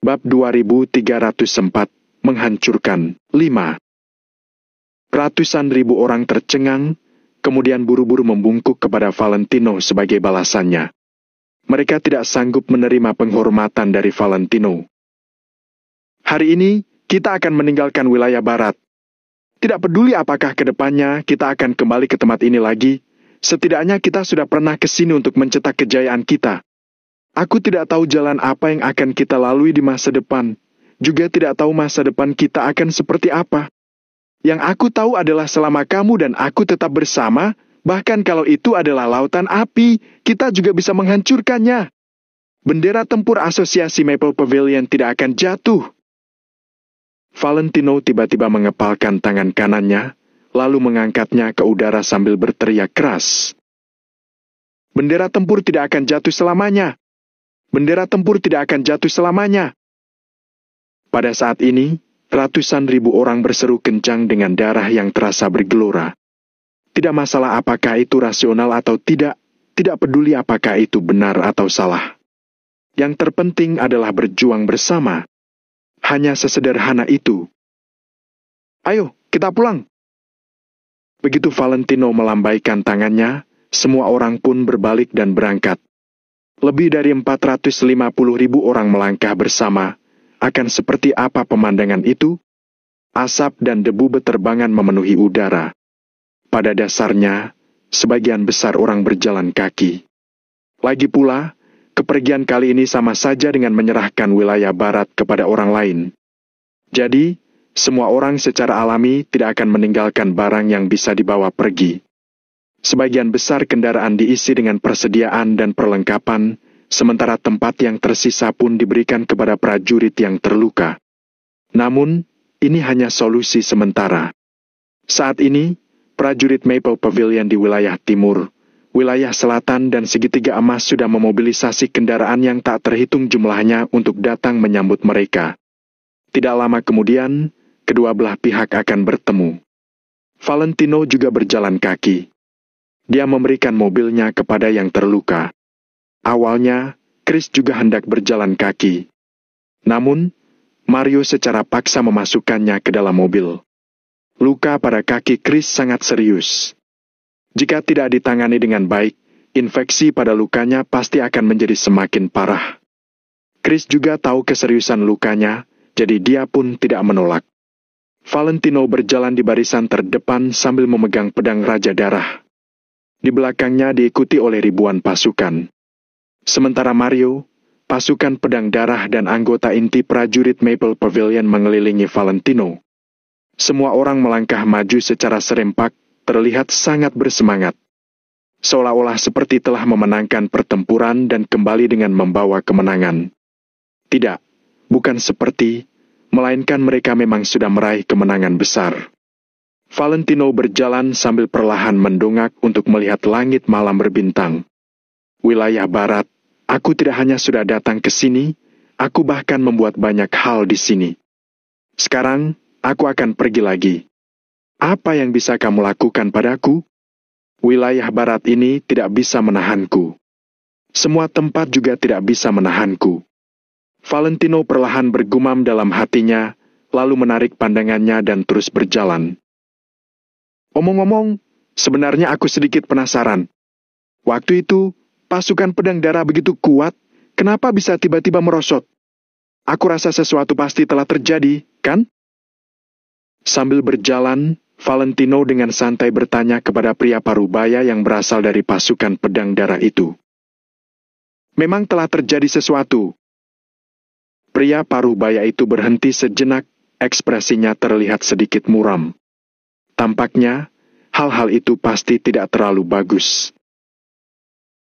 Bab 2304, menghancurkan. 5. Ratusan ribu orang tercengang, kemudian buru-buru membungkuk kepada Valentino sebagai balasannya. Mereka tidak sanggup menerima penghormatan dari Valentino. Hari ini, kita akan meninggalkan wilayah barat. Tidak peduli apakah ke depannya kita akan kembali ke tempat ini lagi, setidaknya kita sudah pernah ke sini untuk mencetak kejayaan kita. Aku tidak tahu jalan apa yang akan kita lalui di masa depan, juga tidak tahu masa depan kita akan seperti apa. Yang aku tahu adalah selama kamu dan aku tetap bersama, bahkan kalau itu adalah lautan api, kita juga bisa menghancurkannya. Bendera tempur asosiasi Maple Pavilion tidak akan jatuh. Valentino tiba-tiba mengepalkan tangan kanannya, lalu mengangkatnya ke udara sambil berteriak keras. Bendera tempur tidak akan jatuh selamanya. Bendera tempur tidak akan jatuh selamanya. Pada saat ini, ratusan ribu orang berseru kencang dengan darah yang terasa bergelora. Tidak masalah apakah itu rasional atau tidak peduli apakah itu benar atau salah. Yang terpenting adalah berjuang bersama. Hanya sesederhana itu. Ayo, kita pulang. Begitu Valentino melambaikan tangannya, semua orang pun berbalik dan berangkat. Lebih dari 450.000 orang melangkah bersama. Akan seperti apa pemandangan itu? Asap dan debu beterbangan memenuhi udara. Pada dasarnya, sebagian besar orang berjalan kaki. Lagi pula, kepergian kali ini sama saja dengan menyerahkan wilayah barat kepada orang lain. Jadi, semua orang secara alami tidak akan meninggalkan barang yang bisa dibawa pergi. Sebagian besar kendaraan diisi dengan persediaan dan perlengkapan, sementara tempat yang tersisa pun diberikan kepada prajurit yang terluka. Namun, ini hanya solusi sementara. Saat ini, prajurit Maple Pavilion di wilayah timur, wilayah selatan dan segitiga emas sudah memobilisasi kendaraan yang tak terhitung jumlahnya untuk datang menyambut mereka. Tidak lama kemudian, kedua belah pihak akan bertemu. Valentino juga berjalan kaki. Dia memberikan mobilnya kepada yang terluka. Awalnya, Chris juga hendak berjalan kaki. Namun, Mario secara paksa memasukkannya ke dalam mobil. Luka pada kaki Chris sangat serius. Jika tidak ditangani dengan baik, infeksi pada lukanya pasti akan menjadi semakin parah. Chris juga tahu keseriusan lukanya, jadi dia pun tidak menolak. Valentino berjalan di barisan terdepan sambil memegang pedang Raja Darah. Di belakangnya diikuti oleh ribuan pasukan. Sementara Mario, pasukan pedang darah dan anggota inti prajurit Maple Pavilion mengelilingi Valentino. Semua orang melangkah maju secara serempak, terlihat sangat bersemangat. Seolah-olah seperti telah memenangkan pertempuran dan kembali dengan membawa kemenangan. Tidak, bukan seperti, melainkan mereka memang sudah meraih kemenangan besar. Valentino berjalan sambil perlahan mendongak untuk melihat langit malam berbintang. Wilayah barat, aku tidak hanya sudah datang ke sini, aku bahkan membuat banyak hal di sini. Sekarang, aku akan pergi lagi. Apa yang bisa kamu lakukan padaku? Wilayah barat ini tidak bisa menahanku. Semua tempat juga tidak bisa menahanku. Valentino perlahan bergumam dalam hatinya, lalu menarik pandangannya dan terus berjalan. Omong-omong, sebenarnya aku sedikit penasaran. Waktu itu, pasukan pedang darah begitu kuat, kenapa bisa tiba-tiba merosot? Aku rasa sesuatu pasti telah terjadi, kan? Sambil berjalan, Valentino dengan santai bertanya kepada pria parubaya yang berasal dari pasukan pedang darah itu. Memang telah terjadi sesuatu. Pria parubaya itu berhenti sejenak, ekspresinya terlihat sedikit muram. Tampaknya, hal-hal itu pasti tidak terlalu bagus.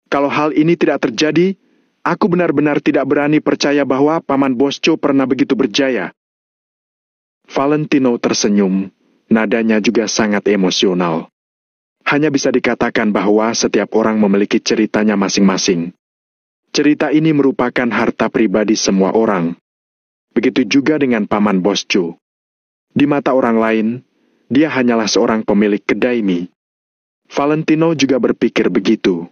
Kalau hal ini tidak terjadi, aku benar-benar tidak berani percaya bahwa Paman Bosco pernah begitu berjaya. Valentino tersenyum, nadanya juga sangat emosional. Hanya bisa dikatakan bahwa setiap orang memiliki ceritanya masing-masing. Cerita ini merupakan harta pribadi semua orang. Begitu juga dengan Paman Bosco. Di mata orang lain, dia hanyalah seorang pemilik kedai mie. Valentino juga berpikir begitu.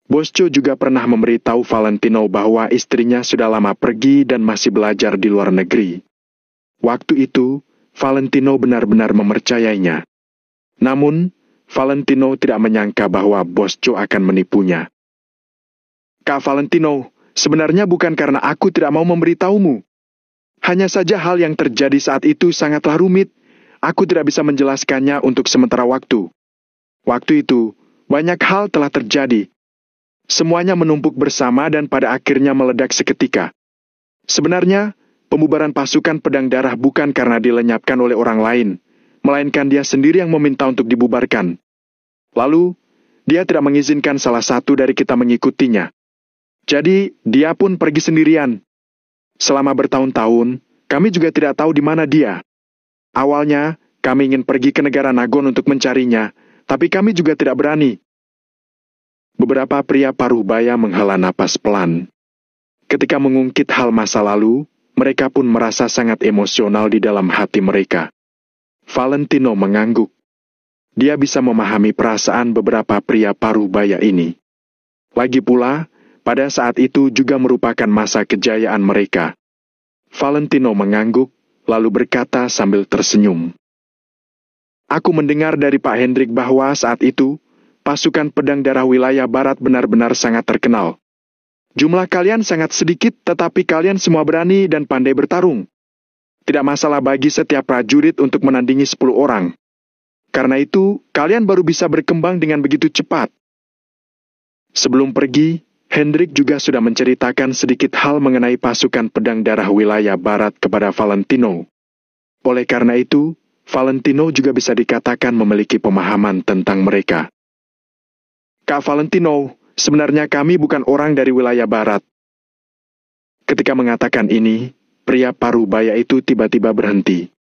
Bosco juga pernah memberitahu Valentino bahwa istrinya sudah lama pergi dan masih belajar di luar negeri. Waktu itu, Valentino benar-benar mempercayainya. Namun, Valentino tidak menyangka bahwa Bosco akan menipunya. Kak Valentino, sebenarnya bukan karena aku tidak mau memberitahumu. Hanya saja hal yang terjadi saat itu sangatlah rumit. Aku tidak bisa menjelaskannya untuk sementara waktu. Waktu itu, banyak hal telah terjadi. Semuanya menumpuk bersama dan pada akhirnya meledak seketika. Sebenarnya, pembubaran pasukan pedang darah bukan karena dilenyapkan oleh orang lain, melainkan dia sendiri yang meminta untuk dibubarkan. Lalu, dia tidak mengizinkan salah satu dari kita mengikutinya. Jadi, dia pun pergi sendirian. Selama bertahun-tahun, kami juga tidak tahu di mana dia. Awalnya, kami ingin pergi ke negara Nagon untuk mencarinya, tapi kami juga tidak berani. Beberapa pria Paruhbaya menghela napas pelan. Ketika mengungkit hal masa lalu, mereka pun merasa sangat emosional di dalam hati mereka. Valentino mengangguk. Dia bisa memahami perasaan beberapa pria Paruhbaya ini. Lagi pula, pada saat itu juga merupakan masa kejayaan mereka. Valentino mengangguk, lalu berkata sambil tersenyum. Aku mendengar dari Pak Hendrik bahwa saat itu, pasukan pedang darah wilayah barat benar-benar sangat terkenal. Jumlah kalian sangat sedikit, tetapi kalian semua berani dan pandai bertarung. Tidak masalah bagi setiap prajurit untuk menandingi 10 orang. Karena itu, kalian baru bisa berkembang dengan begitu cepat. Sebelum pergi, Hendrik juga sudah menceritakan sedikit hal mengenai pasukan pedang darah wilayah barat kepada Valentino. Oleh karena itu, Valentino juga bisa dikatakan memiliki pemahaman tentang mereka. Kak Valentino, sebenarnya kami bukan orang dari wilayah barat. Ketika mengatakan ini, pria Paruhbaya itu tiba-tiba berhenti.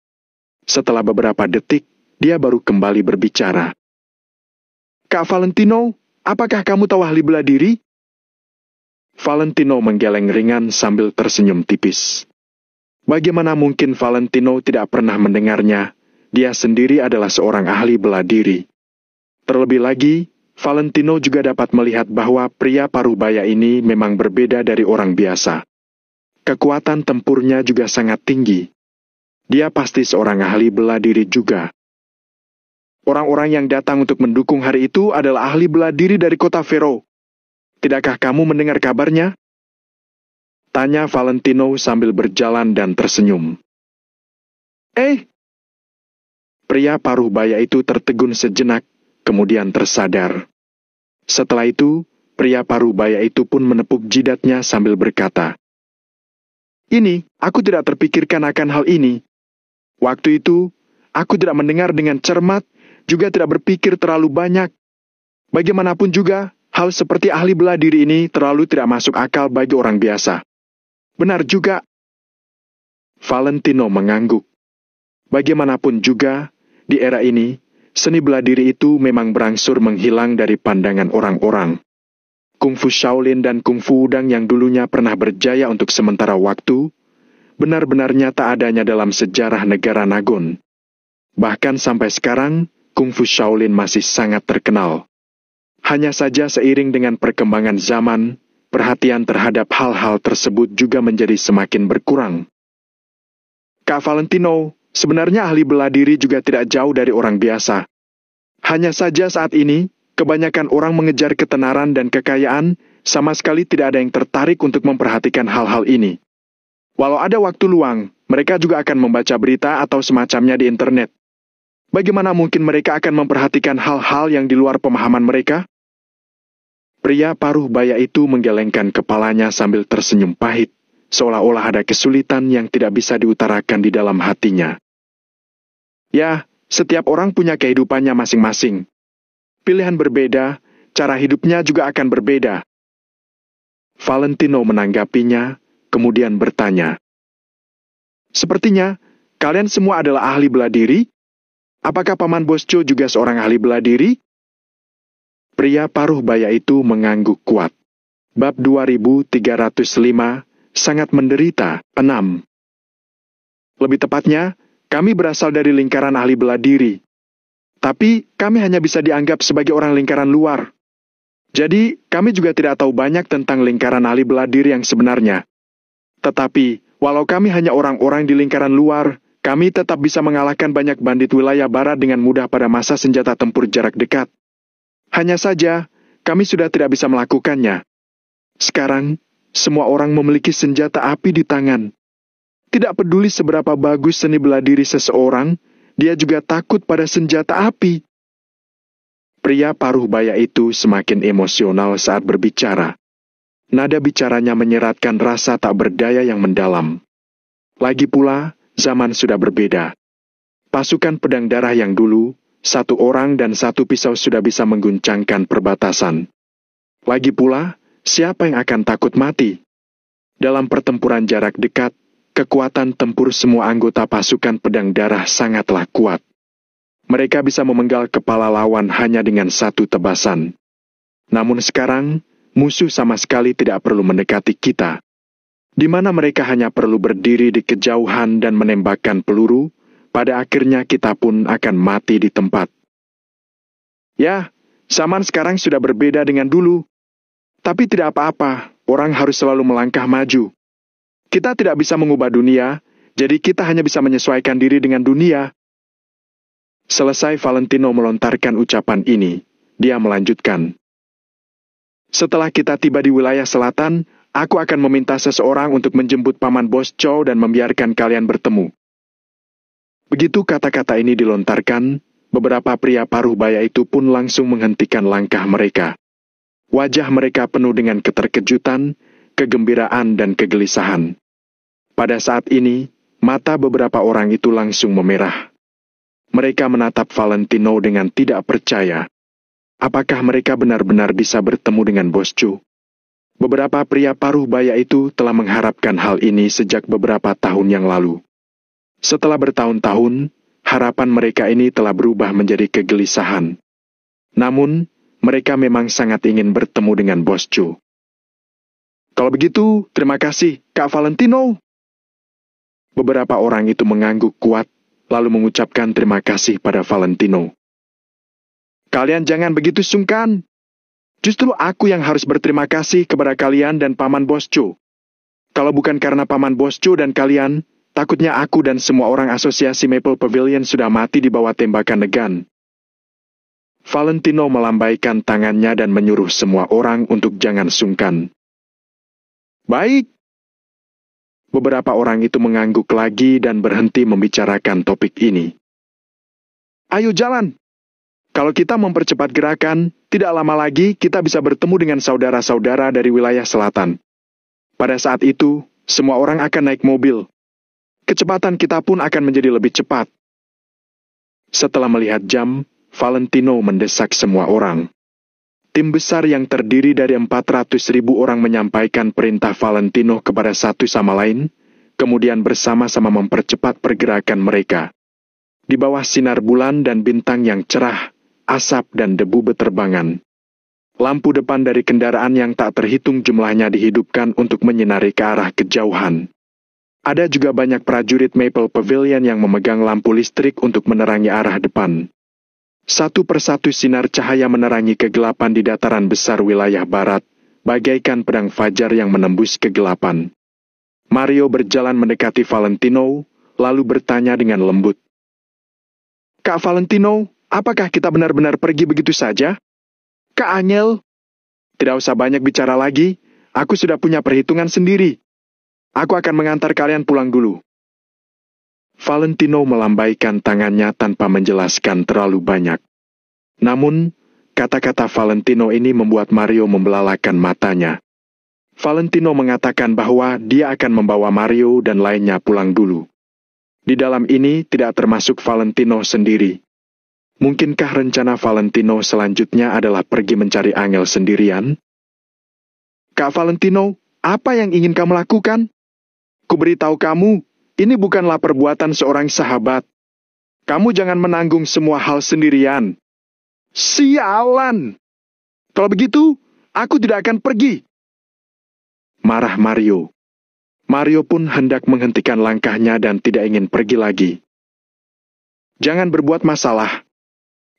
Setelah beberapa detik, dia baru kembali berbicara. Kak Valentino, apakah kamu tahu ahli bela diri? Valentino menggeleng ringan sambil tersenyum tipis. Bagaimana mungkin Valentino tidak pernah mendengarnya? Dia sendiri adalah seorang ahli bela diri. Terlebih lagi, Valentino juga dapat melihat bahwa pria Paruhbaya ini memang berbeda dari orang biasa. Kekuatan tempurnya juga sangat tinggi. Dia pasti seorang ahli bela diri juga. Orang-orang yang datang untuk mendukung hari itu adalah ahli bela diri dari kota Vero. Tidakkah kamu mendengar kabarnya? Tanya Valentino sambil berjalan dan tersenyum. Pria Paruhbaya itu tertegun sejenak, kemudian tersadar. Setelah itu, pria Paruhbaya itu pun menepuk jidatnya sambil berkata, "Ini, aku tidak terpikirkan akan hal ini. Waktu itu, aku tidak mendengar dengan cermat, juga tidak berpikir terlalu banyak. Bagaimanapun juga, hal seperti ahli bela diri ini terlalu tidak masuk akal bagi orang biasa." Benar juga. Valentino mengangguk. Bagaimanapun juga, di era ini, seni bela diri itu memang berangsur menghilang dari pandangan orang-orang. Kungfu Shaolin dan Kungfu Wudang yang dulunya pernah berjaya untuk sementara waktu, benar-benar nyata adanya dalam sejarah negara Nagon. Bahkan sampai sekarang, Kungfu Shaolin masih sangat terkenal. Hanya saja seiring dengan perkembangan zaman, perhatian terhadap hal-hal tersebut juga menjadi semakin berkurang. Kak Valentino, sebenarnya ahli bela diri juga tidak jauh dari orang biasa. Hanya saja saat ini, kebanyakan orang mengejar ketenaran dan kekayaan, sama sekali tidak ada yang tertarik untuk memperhatikan hal-hal ini. Walau ada waktu luang, mereka juga akan membaca berita atau semacamnya di internet. Bagaimana mungkin mereka akan memperhatikan hal-hal yang di luar pemahaman mereka? Pria Paruhbaya itu menggelengkan kepalanya sambil tersenyum pahit, seolah-olah ada kesulitan yang tidak bisa diutarakan di dalam hatinya. Ya, setiap orang punya kehidupannya masing-masing. Pilihan berbeda, cara hidupnya juga akan berbeda. Valentino menanggapinya, kemudian bertanya, "Sepertinya, kalian semua adalah ahli bela diri? Apakah Paman Bosco juga seorang ahli bela diri?" Pria Paruhbaya itu mengangguk kuat. Bab 2305, sangat menderita, 6. Lebih tepatnya, kami berasal dari lingkaran ahli bela diri. Tapi, kami hanya bisa dianggap sebagai orang lingkaran luar. Jadi, kami juga tidak tahu banyak tentang lingkaran ahli bela diri yang sebenarnya. Tetapi, walau kami hanya orang-orang di lingkaran luar, kami tetap bisa mengalahkan banyak bandit wilayah barat dengan mudah pada masa senjata tempur jarak dekat. Hanya saja, kami sudah tidak bisa melakukannya. Sekarang, semua orang memiliki senjata api di tangan. Tidak peduli seberapa bagus seni bela diri seseorang, dia juga takut pada senjata api. Pria paruh baya itu semakin emosional saat berbicara. Nada bicaranya menyeratkan rasa tak berdaya yang mendalam. Lagi pula, zaman sudah berbeda. Pasukan pedang darah yang dulu, 1 orang dan 1 pisau sudah bisa mengguncangkan perbatasan. Lagi pula, siapa yang akan takut mati? Dalam pertempuran jarak dekat, kekuatan tempur semua anggota pasukan pedang darah sangatlah kuat. Mereka bisa memenggal kepala lawan hanya dengan 1 tebasan. Namun sekarang, musuh sama sekali tidak perlu mendekati kita. Di mana mereka hanya perlu berdiri di kejauhan dan menembakkan peluru, pada akhirnya kita pun akan mati di tempat. Ya, zaman sekarang sudah berbeda dengan dulu. Tapi tidak apa-apa, orang harus selalu melangkah maju. Kita tidak bisa mengubah dunia, jadi kita hanya bisa menyesuaikan diri dengan dunia. Selesai Valentino melontarkan ucapan ini, dia melanjutkan. Setelah kita tiba di wilayah selatan, aku akan meminta seseorang untuk menjemput Paman Bos Chow dan membiarkan kalian bertemu. Begitu kata-kata ini dilontarkan, beberapa pria paruh baya itu pun langsung menghentikan langkah mereka. Wajah mereka penuh dengan keterkejutan, kegembiraan, dan kegelisahan. Pada saat ini, mata beberapa orang itu langsung memerah. Mereka menatap Valentino dengan tidak percaya. Apakah mereka benar-benar bisa bertemu dengan Bos Chu? Beberapa pria paruh baya itu telah mengharapkan hal ini sejak beberapa tahun yang lalu. Setelah bertahun-tahun, harapan mereka ini telah berubah menjadi kegelisahan. Namun, mereka memang sangat ingin bertemu dengan Bos Chu. Kalau begitu, terima kasih, Kak Valentino. Beberapa orang itu mengangguk kuat, lalu mengucapkan terima kasih pada Valentino. Kalian jangan begitu sungkan. Justru aku yang harus berterima kasih kepada kalian dan Paman Bos Chu. Kalau bukan karena Paman Bos Chu dan kalian, takutnya aku dan semua orang asosiasi Maple Pavilion sudah mati di bawah tembakan Negan. Valentino melambaikan tangannya dan menyuruh semua orang untuk jangan sungkan. Baik. Beberapa orang itu mengangguk lagi dan berhenti membicarakan topik ini. Ayo jalan. Kalau kita mempercepat gerakan, tidak lama lagi kita bisa bertemu dengan saudara-saudara dari wilayah selatan. Pada saat itu, semua orang akan naik mobil. Kecepatan kita pun akan menjadi lebih cepat. Setelah melihat jam, Valentino mendesak semua orang. Tim besar yang terdiri dari 400.000 orang menyampaikan perintah Valentino kepada satu sama lain, kemudian bersama-sama mempercepat pergerakan mereka. Di bawah sinar bulan dan bintang yang cerah, asap dan debu beterbangan. Lampu depan dari kendaraan yang tak terhitung jumlahnya dihidupkan untuk menyinari ke arah kejauhan. Ada juga banyak prajurit Maple Pavilion yang memegang lampu listrik untuk menerangi arah depan. Satu persatu sinar cahaya menerangi kegelapan di dataran besar wilayah barat, bagaikan pedang fajar yang menembus kegelapan. Mario berjalan mendekati Valentino, lalu bertanya dengan lembut. Kak Valentino, apakah kita benar-benar pergi begitu saja? Kak Angel, tidak usah banyak bicara lagi, aku sudah punya perhitungan sendiri. Aku akan mengantar kalian pulang dulu. Valentino melambaikan tangannya tanpa menjelaskan terlalu banyak. Namun, kata-kata Valentino ini membuat Mario membelalakan matanya. Valentino mengatakan bahwa dia akan membawa Mario dan lainnya pulang dulu. Di dalam ini tidak termasuk Valentino sendiri. Mungkinkah rencana Valentino selanjutnya adalah pergi mencari Angel sendirian? Kak Valentino, apa yang ingin kamu lakukan? Kuberitahu kamu, ini bukanlah perbuatan seorang sahabat. Kamu jangan menanggung semua hal sendirian. Sialan! Kalau begitu, aku tidak akan pergi. Marah Mario. Mario pun hendak menghentikan langkahnya dan tidak ingin pergi lagi. Jangan berbuat masalah.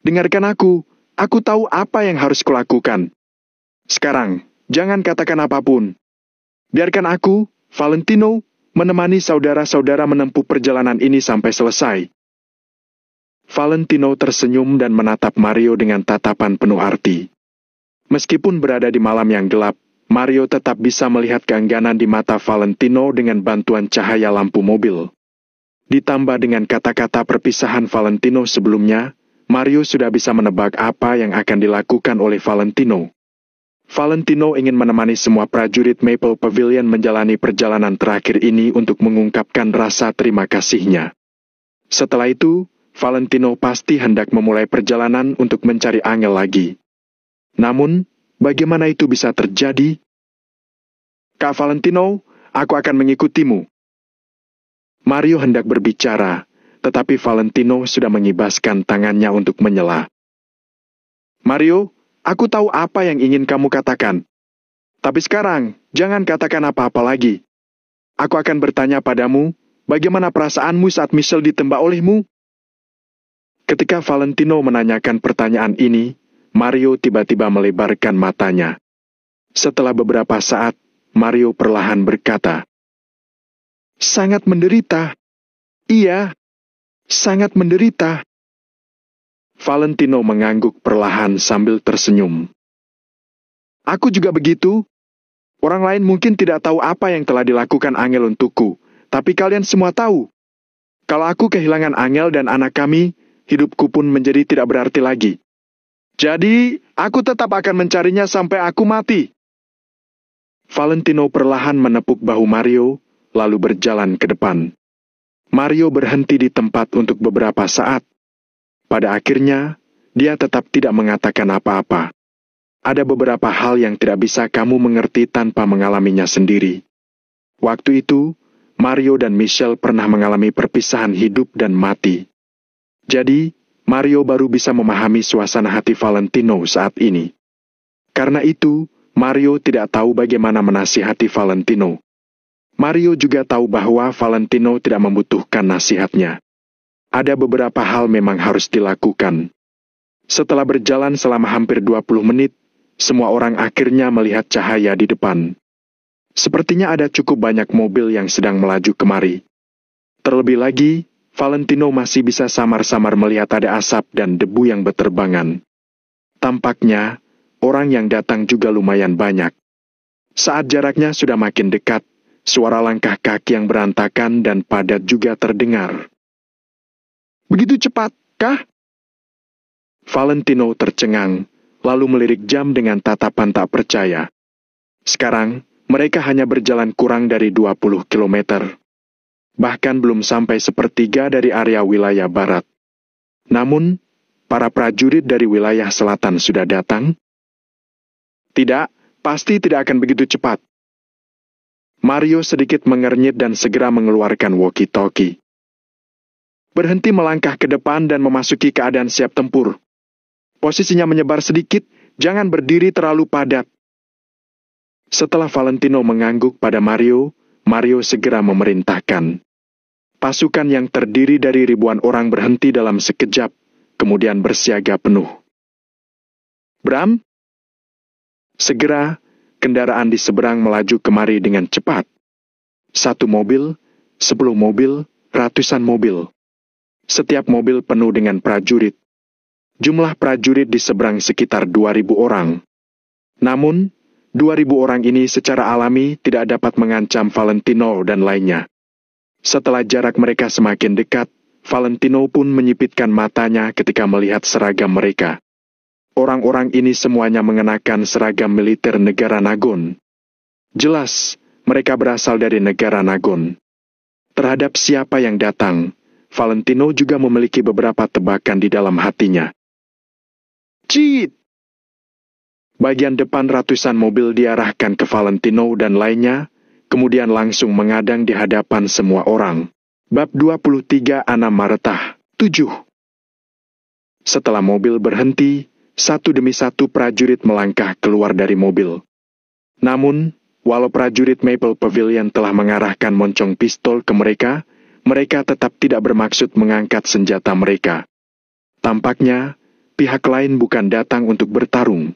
Dengarkan aku tahu apa yang harus kulakukan. Sekarang, jangan katakan apapun. Biarkan aku, Valentino, menemani saudara-saudara menempuh perjalanan ini sampai selesai. Valentino tersenyum dan menatap Mario dengan tatapan penuh arti. Meskipun berada di malam yang gelap, Mario tetap bisa melihat keengganan di mata Valentino dengan bantuan cahaya lampu mobil. Ditambah dengan kata-kata perpisahan Valentino sebelumnya, Mario sudah bisa menebak apa yang akan dilakukan oleh Valentino. Valentino ingin menemani semua prajurit Maple Pavilion menjalani perjalanan terakhir ini untuk mengungkapkan rasa terima kasihnya. Setelah itu, Valentino pasti hendak memulai perjalanan untuk mencari Angel lagi. Namun, bagaimana itu bisa terjadi? Kak Valentino, aku akan mengikutimu. Mario hendak berbicara, tetapi Valentino sudah mengibaskan tangannya untuk menyela. Mario, aku tahu apa yang ingin kamu katakan. Tapi sekarang, jangan katakan apa-apa lagi. Aku akan bertanya padamu, bagaimana perasaanmu saat Michelle ditembak olehmu? Ketika Valentino menanyakan pertanyaan ini, Mario tiba-tiba melebarkan matanya. Setelah beberapa saat, Mario perlahan berkata, "Sangat menderita. Iya, sangat menderita." Valentino mengangguk perlahan sambil tersenyum. "Aku juga begitu. Orang lain mungkin tidak tahu apa yang telah dilakukan Angel untukku, tapi kalian semua tahu. Kalau aku kehilangan Angel dan anak kami, hidupku pun menjadi tidak berarti lagi. Jadi, aku tetap akan mencarinya sampai aku mati." Valentino perlahan menepuk bahu Mario, lalu berjalan ke depan. Mario berhenti di tempat untuk beberapa saat. Pada akhirnya, dia tetap tidak mengatakan apa-apa. Ada beberapa hal yang tidak bisa kamu mengerti tanpa mengalaminya sendiri. Waktu itu, Mario dan Michelle pernah mengalami perpisahan hidup dan mati. Jadi, Mario baru bisa memahami suasana hati Valentino saat ini. Karena itu, Mario tidak tahu bagaimana menasihati Valentino. Mario juga tahu bahwa Valentino tidak membutuhkan nasihatnya. Ada beberapa hal memang harus dilakukan. Setelah berjalan selama hampir 20 menit, semua orang akhirnya melihat cahaya di depan. Sepertinya ada cukup banyak mobil yang sedang melaju kemari. Terlebih lagi, Valentino masih bisa samar-samar melihat ada asap dan debu yang berterbangan. Tampaknya, orang yang datang juga lumayan banyak. Saat jaraknya sudah makin dekat, suara langkah kaki yang berantakan dan padat juga terdengar. "Begitu cepat, kah?" Valentino tercengang, lalu melirik jam dengan tatapan tak percaya. Sekarang, mereka hanya berjalan kurang dari 20 kilometer. Bahkan belum sampai sepertiga dari area wilayah barat. Namun, para prajurit dari wilayah selatan sudah datang. Tidak, pasti tidak akan begitu cepat. Mario sedikit mengernyit dan segera mengeluarkan walkie-talkie. "Berhenti melangkah ke depan dan memasuki keadaan siap tempur. Posisinya menyebar sedikit, jangan berdiri terlalu padat." Setelah Valentino mengangguk pada Mario, Mario segera memerintahkan. Pasukan yang terdiri dari ribuan orang berhenti dalam sekejap, kemudian bersiaga penuh. "Bram?" Segera, kendaraan di seberang melaju kemari dengan cepat. 1 mobil, 10 mobil, ratusan mobil. Setiap mobil penuh dengan prajurit. Jumlah prajurit di seberang sekitar 2.000 orang. Namun, 2.000 orang ini secara alami tidak dapat mengancam Valentino dan lainnya. Setelah jarak mereka semakin dekat, Valentino pun menyipitkan matanya ketika melihat seragam mereka. Orang-orang ini semuanya mengenakan seragam militer negara Nagon. Jelas, mereka berasal dari negara Nagon. Terhadap siapa yang datang, Valentino juga memiliki beberapa tebakan di dalam hatinya. "Cheat!" Bagian depan ratusan mobil diarahkan ke Valentino dan lainnya, kemudian langsung mengadang di hadapan semua orang. Bab 23 Ana Maretah 7. Setelah mobil berhenti, satu demi satu prajurit melangkah keluar dari mobil. Namun, walau prajurit Maple Pavilion telah mengarahkan moncong pistol ke mereka, mereka tetap tidak bermaksud mengangkat senjata mereka. Tampaknya, pihak lain bukan datang untuk bertarung.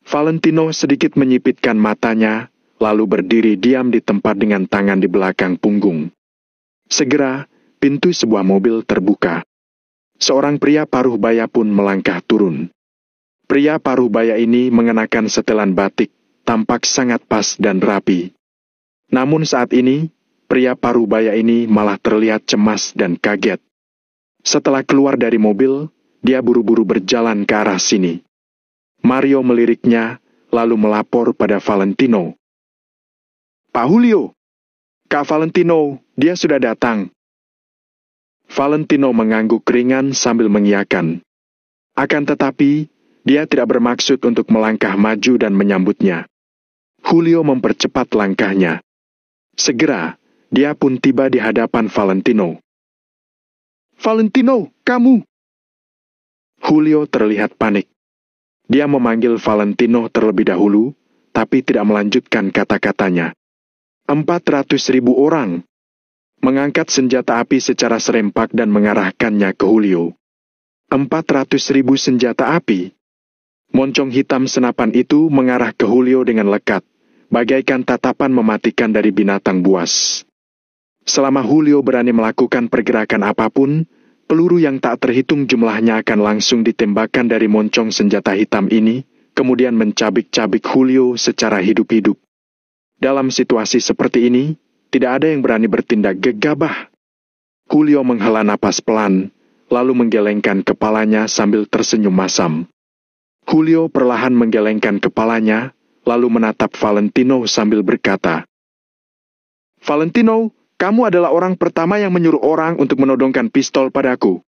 Valentino sedikit menyipitkan matanya, lalu berdiri diam di tempat dengan tangan di belakang punggung. Segera, pintu sebuah mobil terbuka. Seorang pria paruh baya pun melangkah turun. Pria paruh baya ini mengenakan setelan batik, tampak sangat pas dan rapi. Namun saat ini, pria paruh baya ini malah terlihat cemas dan kaget. Setelah keluar dari mobil, dia buru-buru berjalan ke arah sini. Mario meliriknya, lalu melapor pada Valentino. "Pak Julio, Kak Valentino, dia sudah datang." Valentino mengangguk ringan sambil mengiyakan. Akan tetapi, dia tidak bermaksud untuk melangkah maju dan menyambutnya. Julio mempercepat langkahnya. Segera, dia pun tiba di hadapan Valentino. "Valentino, kamu!" Julio terlihat panik. Dia memanggil Valentino terlebih dahulu, tapi tidak melanjutkan kata-katanya. 400.000 orang mengangkat senjata api secara serempak dan mengarahkannya ke Julio. 400.000 senjata api. Moncong hitam senapan itu mengarah ke Julio dengan lekat, bagaikan tatapan mematikan dari binatang buas. Selama Julio berani melakukan pergerakan apapun, peluru yang tak terhitung jumlahnya akan langsung ditembakkan dari moncong senjata hitam ini, kemudian mencabik-cabik Julio secara hidup-hidup. Dalam situasi seperti ini, tidak ada yang berani bertindak gegabah. Julio menghela napas pelan, lalu menggelengkan kepalanya sambil tersenyum masam. Julio perlahan menggelengkan kepalanya, lalu menatap Valentino sambil berkata, "Valentino, kamu adalah orang pertama yang menyuruh orang untuk menodongkan pistol padaku.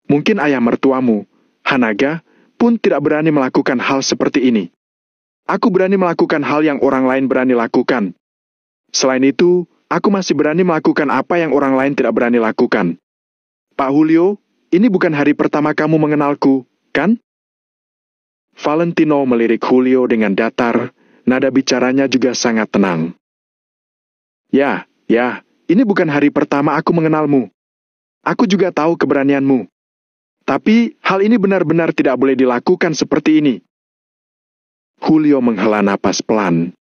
Mungkin ayah mertuamu, Hanaga, pun tidak berani melakukan hal seperti ini. Aku berani melakukan hal yang orang lain berani lakukan. Selain itu, aku masih berani melakukan apa yang orang lain tidak berani lakukan. Pak Julio, ini bukan hari pertama kamu mengenalku, kan?" Valentino melirik Julio dengan datar, nada bicaranya juga sangat tenang. Ya, ini bukan hari pertama aku mengenalmu. Aku juga tahu keberanianmu. Tapi, hal ini benar-benar tidak boleh dilakukan seperti ini." Julio menghela napas pelan.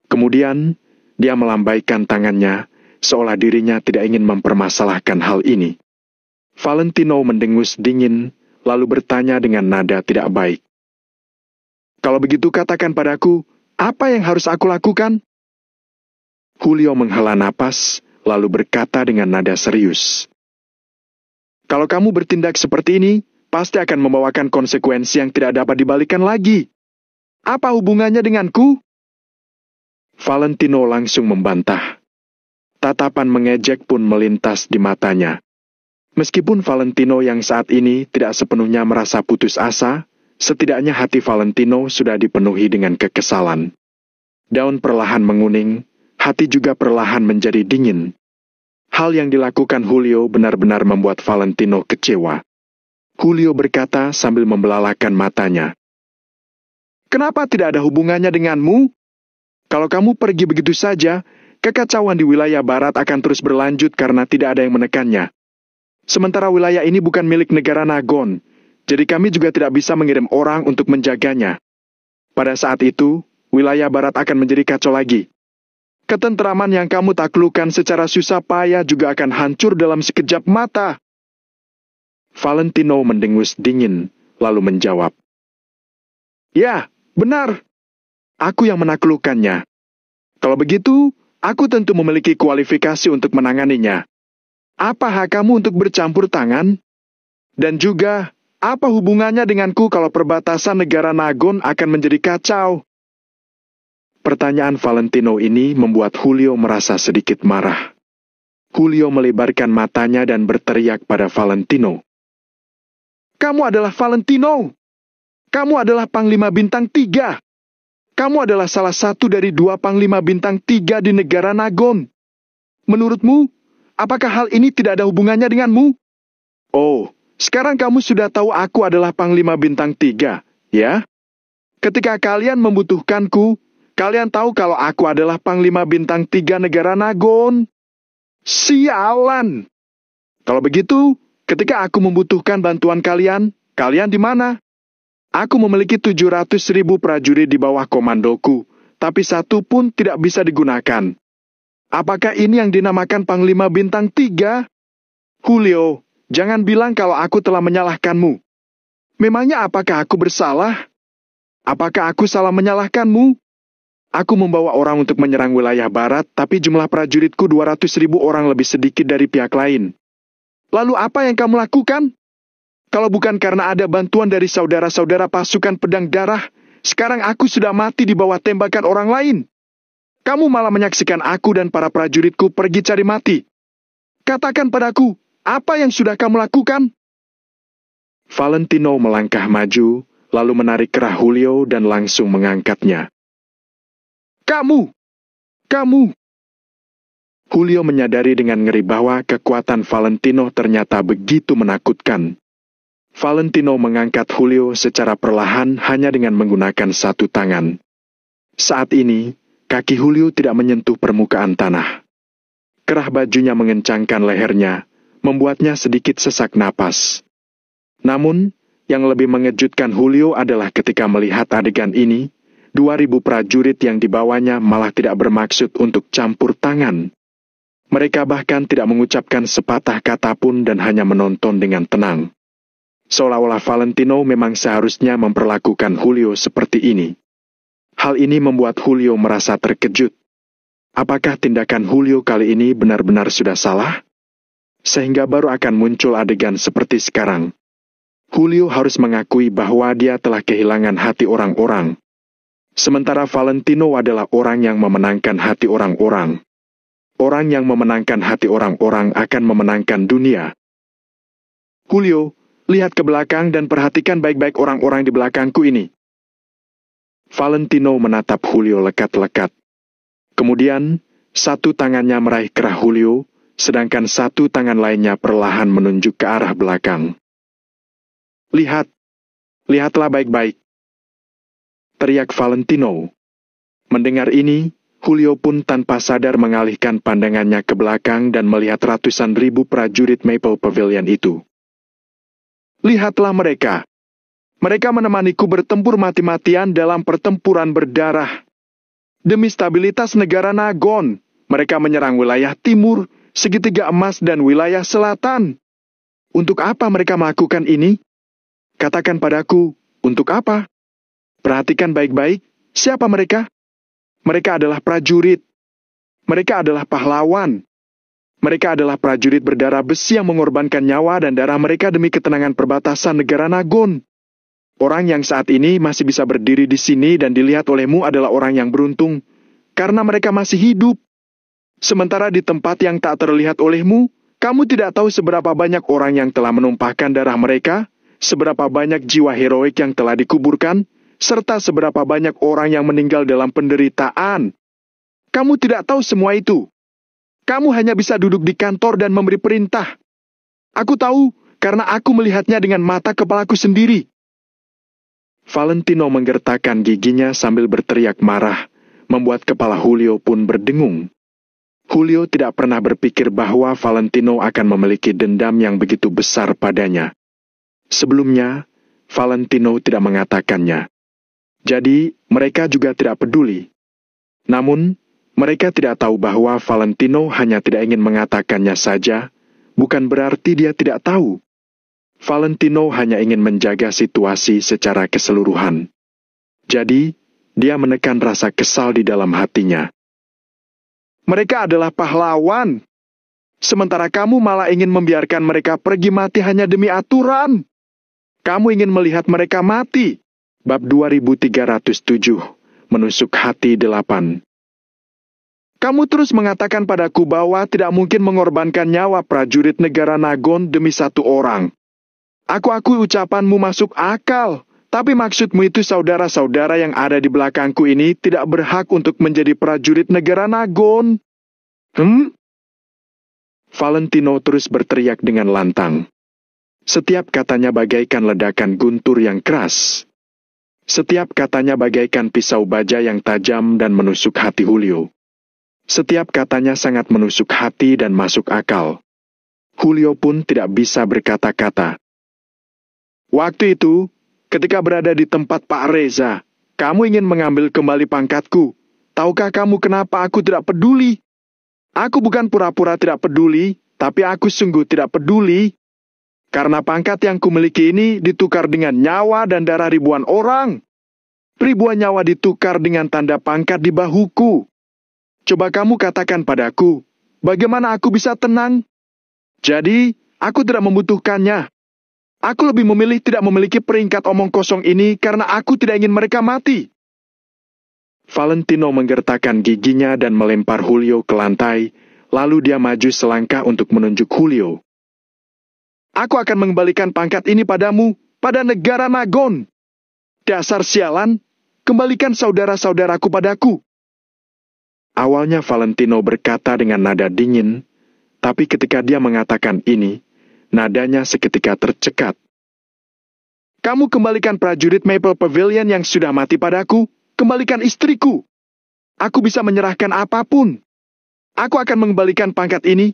Kemudian, dia melambaikan tangannya, seolah dirinya tidak ingin mempermasalahkan hal ini. Valentino mendengus dingin, lalu bertanya dengan nada tidak baik. "Kalau begitu katakan padaku, apa yang harus aku lakukan?" Julio menghela napas, lalu berkata dengan nada serius. "Kalau kamu bertindak seperti ini, pasti akan membawakan konsekuensi yang tidak dapat dibalikan lagi. Apa hubungannya denganku?" Valentino langsung membantah. Tatapan mengejek pun melintas di matanya. Meskipun Valentino yang saat ini tidak sepenuhnya merasa putus asa, setidaknya hati Valentino sudah dipenuhi dengan kekesalan. Daun perlahan menguning, hati juga perlahan menjadi dingin. Hal yang dilakukan Julio benar-benar membuat Valentino kecewa. Julio berkata sambil membelalakan matanya. "Kenapa tidak ada hubungannya denganmu? Kalau kamu pergi begitu saja, kekacauan di wilayah barat akan terus berlanjut karena tidak ada yang menekannya. Sementara wilayah ini bukan milik negara Nagon, jadi kami juga tidak bisa mengirim orang untuk menjaganya. Pada saat itu, wilayah barat akan menjadi kacau lagi. Ketentraman yang kamu taklukkan secara susah payah juga akan hancur dalam sekejap mata." Valentino mendengus dingin, lalu menjawab. "Ya, benar. Aku yang menaklukkannya. Kalau begitu, aku tentu memiliki kualifikasi untuk menanganinya. Apa hak kamu untuk bercampur tangan? Dan juga, apa hubungannya denganku kalau perbatasan negara Nagon akan menjadi kacau?" Pertanyaan Valentino ini membuat Julio merasa sedikit marah. Julio melebarkan matanya dan berteriak pada Valentino. "Kamu adalah Valentino! Kamu adalah Panglima Bintang 3! Kamu adalah salah satu dari 2 Panglima Bintang 3 di negara Nagon. Menurutmu, apakah hal ini tidak ada hubungannya denganmu? Oh, sekarang kamu sudah tahu aku adalah Panglima Bintang 3, ya? Ketika kalian membutuhkanku, kalian tahu kalau aku adalah Panglima Bintang 3 negara Nagon. Sialan! Kalau begitu, ketika aku membutuhkan bantuan kalian, kalian di mana? Aku memiliki 700.000 prajurit di bawah komandoku, tapi satu pun tidak bisa digunakan. Apakah ini yang dinamakan Panglima Bintang 3? Julio, jangan bilang kalau aku telah menyalahkanmu. Memangnya apakah aku bersalah? Apakah aku salah menyalahkanmu? Aku membawa orang untuk menyerang wilayah barat, tapi jumlah prajuritku 200.000 orang lebih sedikit dari pihak lain. Lalu apa yang kamu lakukan? Kalau bukan karena ada bantuan dari saudara-saudara pasukan pedang darah, sekarang aku sudah mati di bawah tembakan orang lain. Kamu malah menyaksikan aku dan para prajuritku pergi cari mati. Katakan padaku, apa yang sudah kamu lakukan? Valentino melangkah maju, lalu menarik kerah Julio dan langsung mengangkatnya. Kamu! Julio menyadari dengan ngeri bahwa kekuatan Valentino ternyata begitu menakutkan. Valentino mengangkat Julio secara perlahan hanya dengan menggunakan satu tangan. Saat ini, kaki Julio tidak menyentuh permukaan tanah. Kerah bajunya mengencangkan lehernya, membuatnya sedikit sesak napas. Namun, yang lebih mengejutkan Julio adalah ketika melihat adegan ini, 2.000 prajurit yang dibawanya malah tidak bermaksud untuk campur tangan. Mereka bahkan tidak mengucapkan sepatah kata pun dan hanya menonton dengan tenang. Seolah-olah Valentino memang seharusnya memperlakukan Julio seperti ini. Hal ini membuat Julio merasa terkejut. Apakah tindakan Julio kali ini benar-benar sudah salah? Sehingga baru akan muncul adegan seperti sekarang. Julio harus mengakui bahwa dia telah kehilangan hati orang-orang. Sementara Valentino adalah orang yang memenangkan hati orang-orang. Orang yang memenangkan hati orang-orang akan memenangkan dunia. Julio, lihat ke belakang dan perhatikan baik-baik orang-orang di belakangku ini. Valentino menatap Julio lekat-lekat. Kemudian, satu tangannya meraih kerah Julio, sedangkan satu tangan lainnya perlahan menunjuk ke arah belakang. Lihatlah baik-baik, teriak Valentino. Mendengar ini, Julio pun tanpa sadar mengalihkan pandangannya ke belakang dan melihat ratusan ribu prajurit Maple Pavilion itu. Lihatlah mereka. Mereka menemaniku bertempur mati-matian dalam pertempuran berdarah. Demi stabilitas negara Nagon, mereka menyerang wilayah timur, segitiga emas dan wilayah selatan. Untuk apa mereka melakukan ini? Katakan padaku, untuk apa? Perhatikan baik-baik, siapa mereka? Mereka adalah prajurit. Mereka adalah pahlawan. Mereka adalah prajurit berdarah besi yang mengorbankan nyawa dan darah mereka demi ketenangan perbatasan negara Nagon. Orang yang saat ini masih bisa berdiri di sini dan dilihat olehmu adalah orang yang beruntung, karena mereka masih hidup. Sementara di tempat yang tak terlihat olehmu, kamu tidak tahu seberapa banyak orang yang telah menumpahkan darah mereka, seberapa banyak jiwa heroik yang telah dikuburkan, serta seberapa banyak orang yang meninggal dalam penderitaan. Kamu tidak tahu semua itu. Kamu hanya bisa duduk di kantor dan memberi perintah. Aku tahu, karena aku melihatnya dengan mata kepalaku sendiri. Valentino menggertakkan giginya sambil berteriak marah, membuat kepala Julio pun berdengung. Julio tidak pernah berpikir bahwa Valentino akan memiliki dendam yang begitu besar padanya. Sebelumnya, Valentino tidak mengatakannya. Jadi, mereka juga tidak peduli. Namun, mereka tidak tahu bahwa Valentino hanya tidak ingin mengatakannya saja, bukan berarti dia tidak tahu. Valentino hanya ingin menjaga situasi secara keseluruhan. Jadi, dia menekan rasa kesal di dalam hatinya. Mereka adalah pahlawan. Sementara kamu malah ingin membiarkan mereka pergi mati hanya demi aturan. Kamu ingin melihat mereka mati. Bab 2307, menusuk hati 8. Kamu terus mengatakan padaku bahwa tidak mungkin mengorbankan nyawa prajurit negara Nagon demi satu orang. Aku akui ucapanmu masuk akal, tapi maksudmu itu saudara-saudara yang ada di belakangku ini tidak berhak untuk menjadi prajurit negara Nagon. Valentino terus berteriak dengan lantang. Setiap katanya bagaikan ledakan guntur yang keras. Setiap katanya bagaikan pisau baja yang tajam dan menusuk hati Julio. Setiap katanya sangat menusuk hati dan masuk akal. Julio pun tidak bisa berkata-kata. Waktu itu, ketika berada di tempat Pak Reza, kamu ingin mengambil kembali pangkatku. Tahukah kamu kenapa aku tidak peduli? Aku bukan pura-pura tidak peduli, tapi aku sungguh tidak peduli. Karena pangkat yang kumiliki ini ditukar dengan nyawa dan darah ribuan orang. Ribuan nyawa ditukar dengan tanda pangkat di bahuku. Coba kamu katakan padaku, bagaimana aku bisa tenang? Jadi, aku tidak membutuhkannya. Aku lebih memilih tidak memiliki peringkat omong kosong ini karena aku tidak ingin mereka mati. Valentino menggertakkan giginya dan melempar Julio ke lantai, lalu dia maju selangkah untuk menunjuk Julio. Aku akan mengembalikan pangkat ini padamu, pada negara Nagon. Dasar sialan, kembalikan saudara-saudaraku padaku. Awalnya Valentino berkata dengan nada dingin, tapi ketika dia mengatakan ini, nadanya seketika tercekat. Kamu kembalikan prajurit Maple Pavilion yang sudah mati padaku, kembalikan istriku. Aku bisa menyerahkan apapun. Aku akan mengembalikan pangkat ini.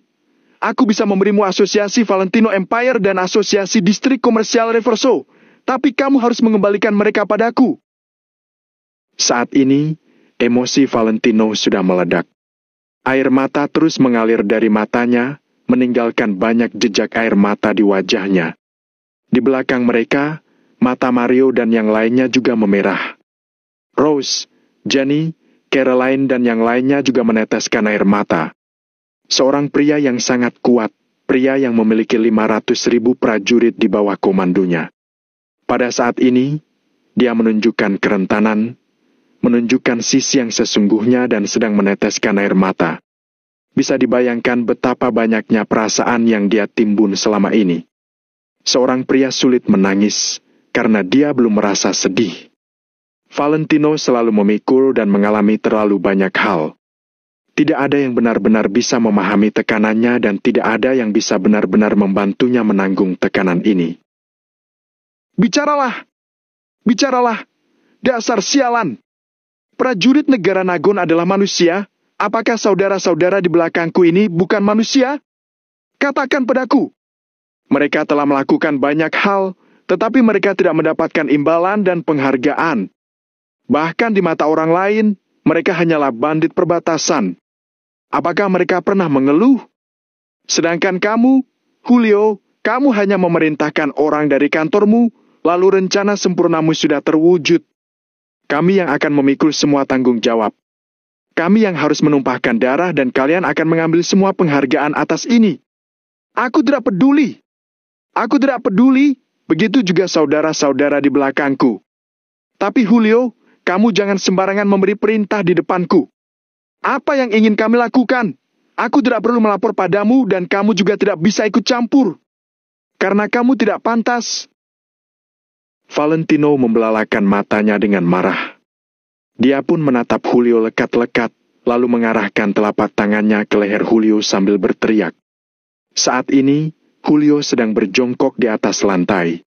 Aku bisa memberimu asosiasi Valentino Empire dan asosiasi distrik komersial Reverso, tapi kamu harus mengembalikan mereka padaku. Saat ini, emosi Valentino sudah meledak. Air mata terus mengalir dari matanya, meninggalkan banyak jejak air mata di wajahnya. Di belakang mereka, mata Mario dan yang lainnya juga memerah. Rose, Jenny, Caroline dan yang lainnya juga meneteskan air mata. Seorang pria yang sangat kuat, pria yang memiliki 500.000 prajurit di bawah komandonya. Pada saat ini, dia menunjukkan kerentanan, menunjukkan sisi yang sesungguhnya dan sedang meneteskan air mata. Bisa dibayangkan betapa banyaknya perasaan yang dia timbun selama ini. Seorang pria sulit menangis karena dia belum merasa sedih. Valentino selalu memikul dan mengalami terlalu banyak hal. Tidak ada yang benar-benar bisa memahami tekanannya dan tidak ada yang bisa benar-benar membantunya menanggung tekanan ini. Bicaralah! Bicaralah! Dasar sialan! Prajurit negara Nagon adalah manusia. Apakah saudara-saudara di belakangku ini bukan manusia? Katakan padaku. Mereka telah melakukan banyak hal, tetapi mereka tidak mendapatkan imbalan dan penghargaan. Bahkan di mata orang lain, mereka hanyalah bandit perbatasan. Apakah mereka pernah mengeluh? Sedangkan kamu, Julio, kamu hanya memerintahkan orang dari kantormu, lalu rencana sempurnamu sudah terwujud. Kami yang akan memikul semua tanggung jawab. Kami yang harus menumpahkan darah dan kalian akan mengambil semua penghargaan atas ini. Aku tidak peduli. Aku tidak peduli, begitu juga saudara-saudara di belakangku. Tapi Julio, kamu jangan sembarangan memberi perintah di depanku. Apa yang ingin kami lakukan? Aku tidak perlu melapor padamu dan kamu juga tidak bisa ikut campur. Karena kamu tidak pantas. Valentino membelalakan matanya dengan marah. Dia pun menatap Julio lekat-lekat, lalu mengarahkan telapak tangannya ke leher Julio sambil berteriak. Saat ini, Julio sedang berjongkok di atas lantai.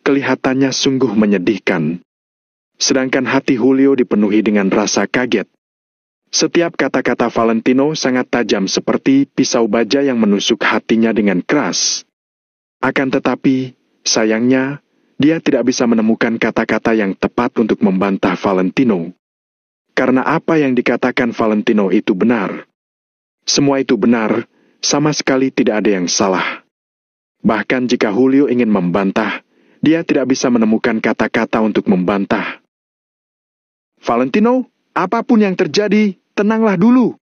Kelihatannya sungguh menyedihkan. Sedangkan hati Julio dipenuhi dengan rasa kaget. Setiap kata-kata Valentino sangat tajam seperti pisau baja yang menusuk hatinya dengan keras. Akan tetapi, sayangnya, dia tidak bisa menemukan kata-kata yang tepat untuk membantah Valentino. Karena apa yang dikatakan Valentino itu benar. Semua itu benar, sama sekali tidak ada yang salah. Bahkan jika Julio ingin membantah, dia tidak bisa menemukan kata-kata untuk membantah. Valentino, apapun yang terjadi, tenanglah dulu.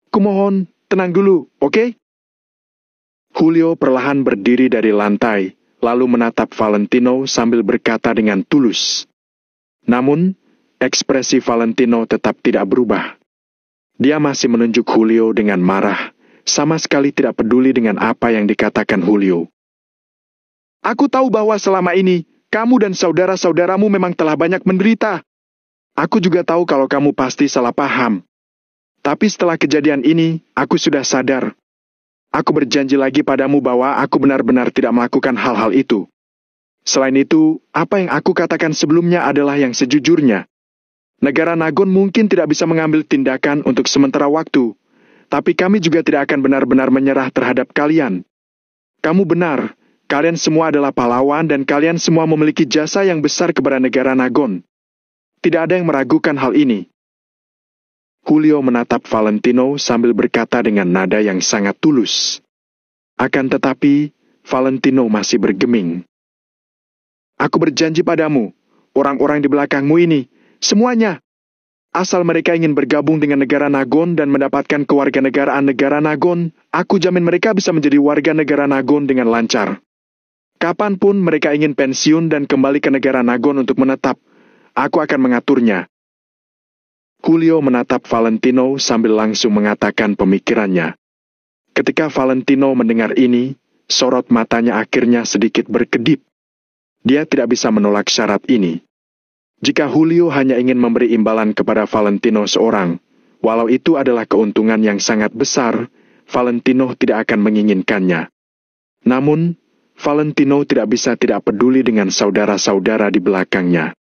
Kumohon, tenang dulu, oke? Julio perlahan berdiri dari lantai, lalu menatap Valentino sambil berkata dengan tulus. Namun, ekspresi Valentino tetap tidak berubah. Dia masih menunjuk Julio dengan marah, sama sekali tidak peduli dengan apa yang dikatakan Julio. Aku tahu bahwa selama ini, kamu dan saudara-saudaramu memang telah banyak menderita. Aku juga tahu kalau kamu pasti salah paham. Tapi setelah kejadian ini, aku sudah sadar. Aku berjanji lagi padamu bahwa aku benar-benar tidak melakukan hal-hal itu. Selain itu, apa yang aku katakan sebelumnya adalah yang sejujurnya. Negara Nagon mungkin tidak bisa mengambil tindakan untuk sementara waktu, tapi kami juga tidak akan benar-benar menyerah terhadap kalian. Kamu benar, Kalian semua adalah pahlawan dan kalian semua memiliki jasa yang besar kepada negara Nagon. Tidak ada yang meragukan hal ini. Julio menatap Valentino sambil berkata dengan nada yang sangat tulus. Akan tetapi, Valentino masih bergeming. Aku berjanji padamu, orang-orang di belakangmu ini, semuanya, asal mereka ingin bergabung dengan negara Nagon dan mendapatkan kewarganegaraan negara Nagon, aku jamin mereka bisa menjadi warga negara Nagon dengan lancar. Kapanpun mereka ingin pensiun dan kembali ke negara Nagon untuk menetap, aku akan mengaturnya. Julio menatap Valentino sambil langsung mengatakan pemikirannya. Ketika Valentino mendengar ini, sorot matanya akhirnya sedikit berkedip. Dia tidak bisa menolak syarat ini. Jika Julio hanya ingin memberi imbalan kepada Valentino seorang, walau itu adalah keuntungan yang sangat besar, Valentino tidak akan menginginkannya. Namun, Valentino tidak bisa tidak peduli dengan saudara-saudara di belakangnya.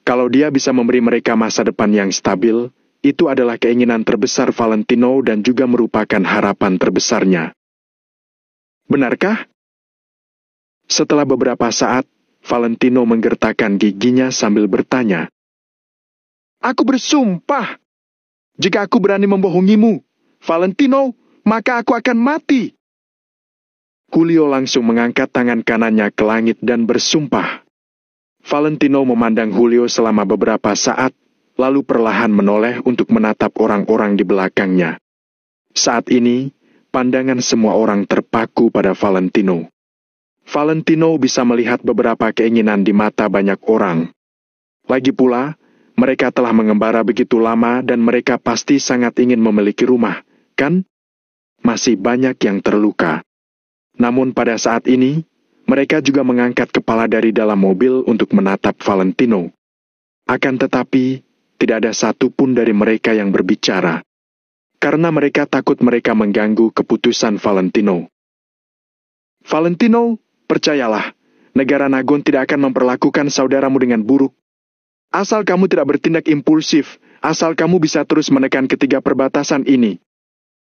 Kalau dia bisa memberi mereka masa depan yang stabil, itu adalah keinginan terbesar Valentino dan juga merupakan harapan terbesarnya. Benarkah? Setelah beberapa saat, Valentino menggertakkan giginya sambil bertanya. Aku bersumpah, jika aku berani membohongimu, Valentino, maka aku akan mati. Julio langsung mengangkat tangan kanannya ke langit dan bersumpah. Valentino memandang Julio selama beberapa saat, lalu perlahan menoleh untuk menatap orang-orang di belakangnya. Saat ini, pandangan semua orang terpaku pada Valentino. Valentino bisa melihat beberapa keinginan di mata banyak orang. Lagi pula, mereka telah mengembara begitu lama dan mereka pasti sangat ingin memiliki rumah, kan? Masih banyak yang terluka. Namun pada saat ini, mereka juga mengangkat kepala dari dalam mobil untuk menatap Valentino. Akan tetapi, tidak ada satupun dari mereka yang berbicara. Karena mereka takut mereka mengganggu keputusan Valentino. Valentino, percayalah, negara Nagon tidak akan memperlakukan saudaramu dengan buruk. Asal kamu tidak bertindak impulsif, asal kamu bisa terus menekan ketiga perbatasan ini.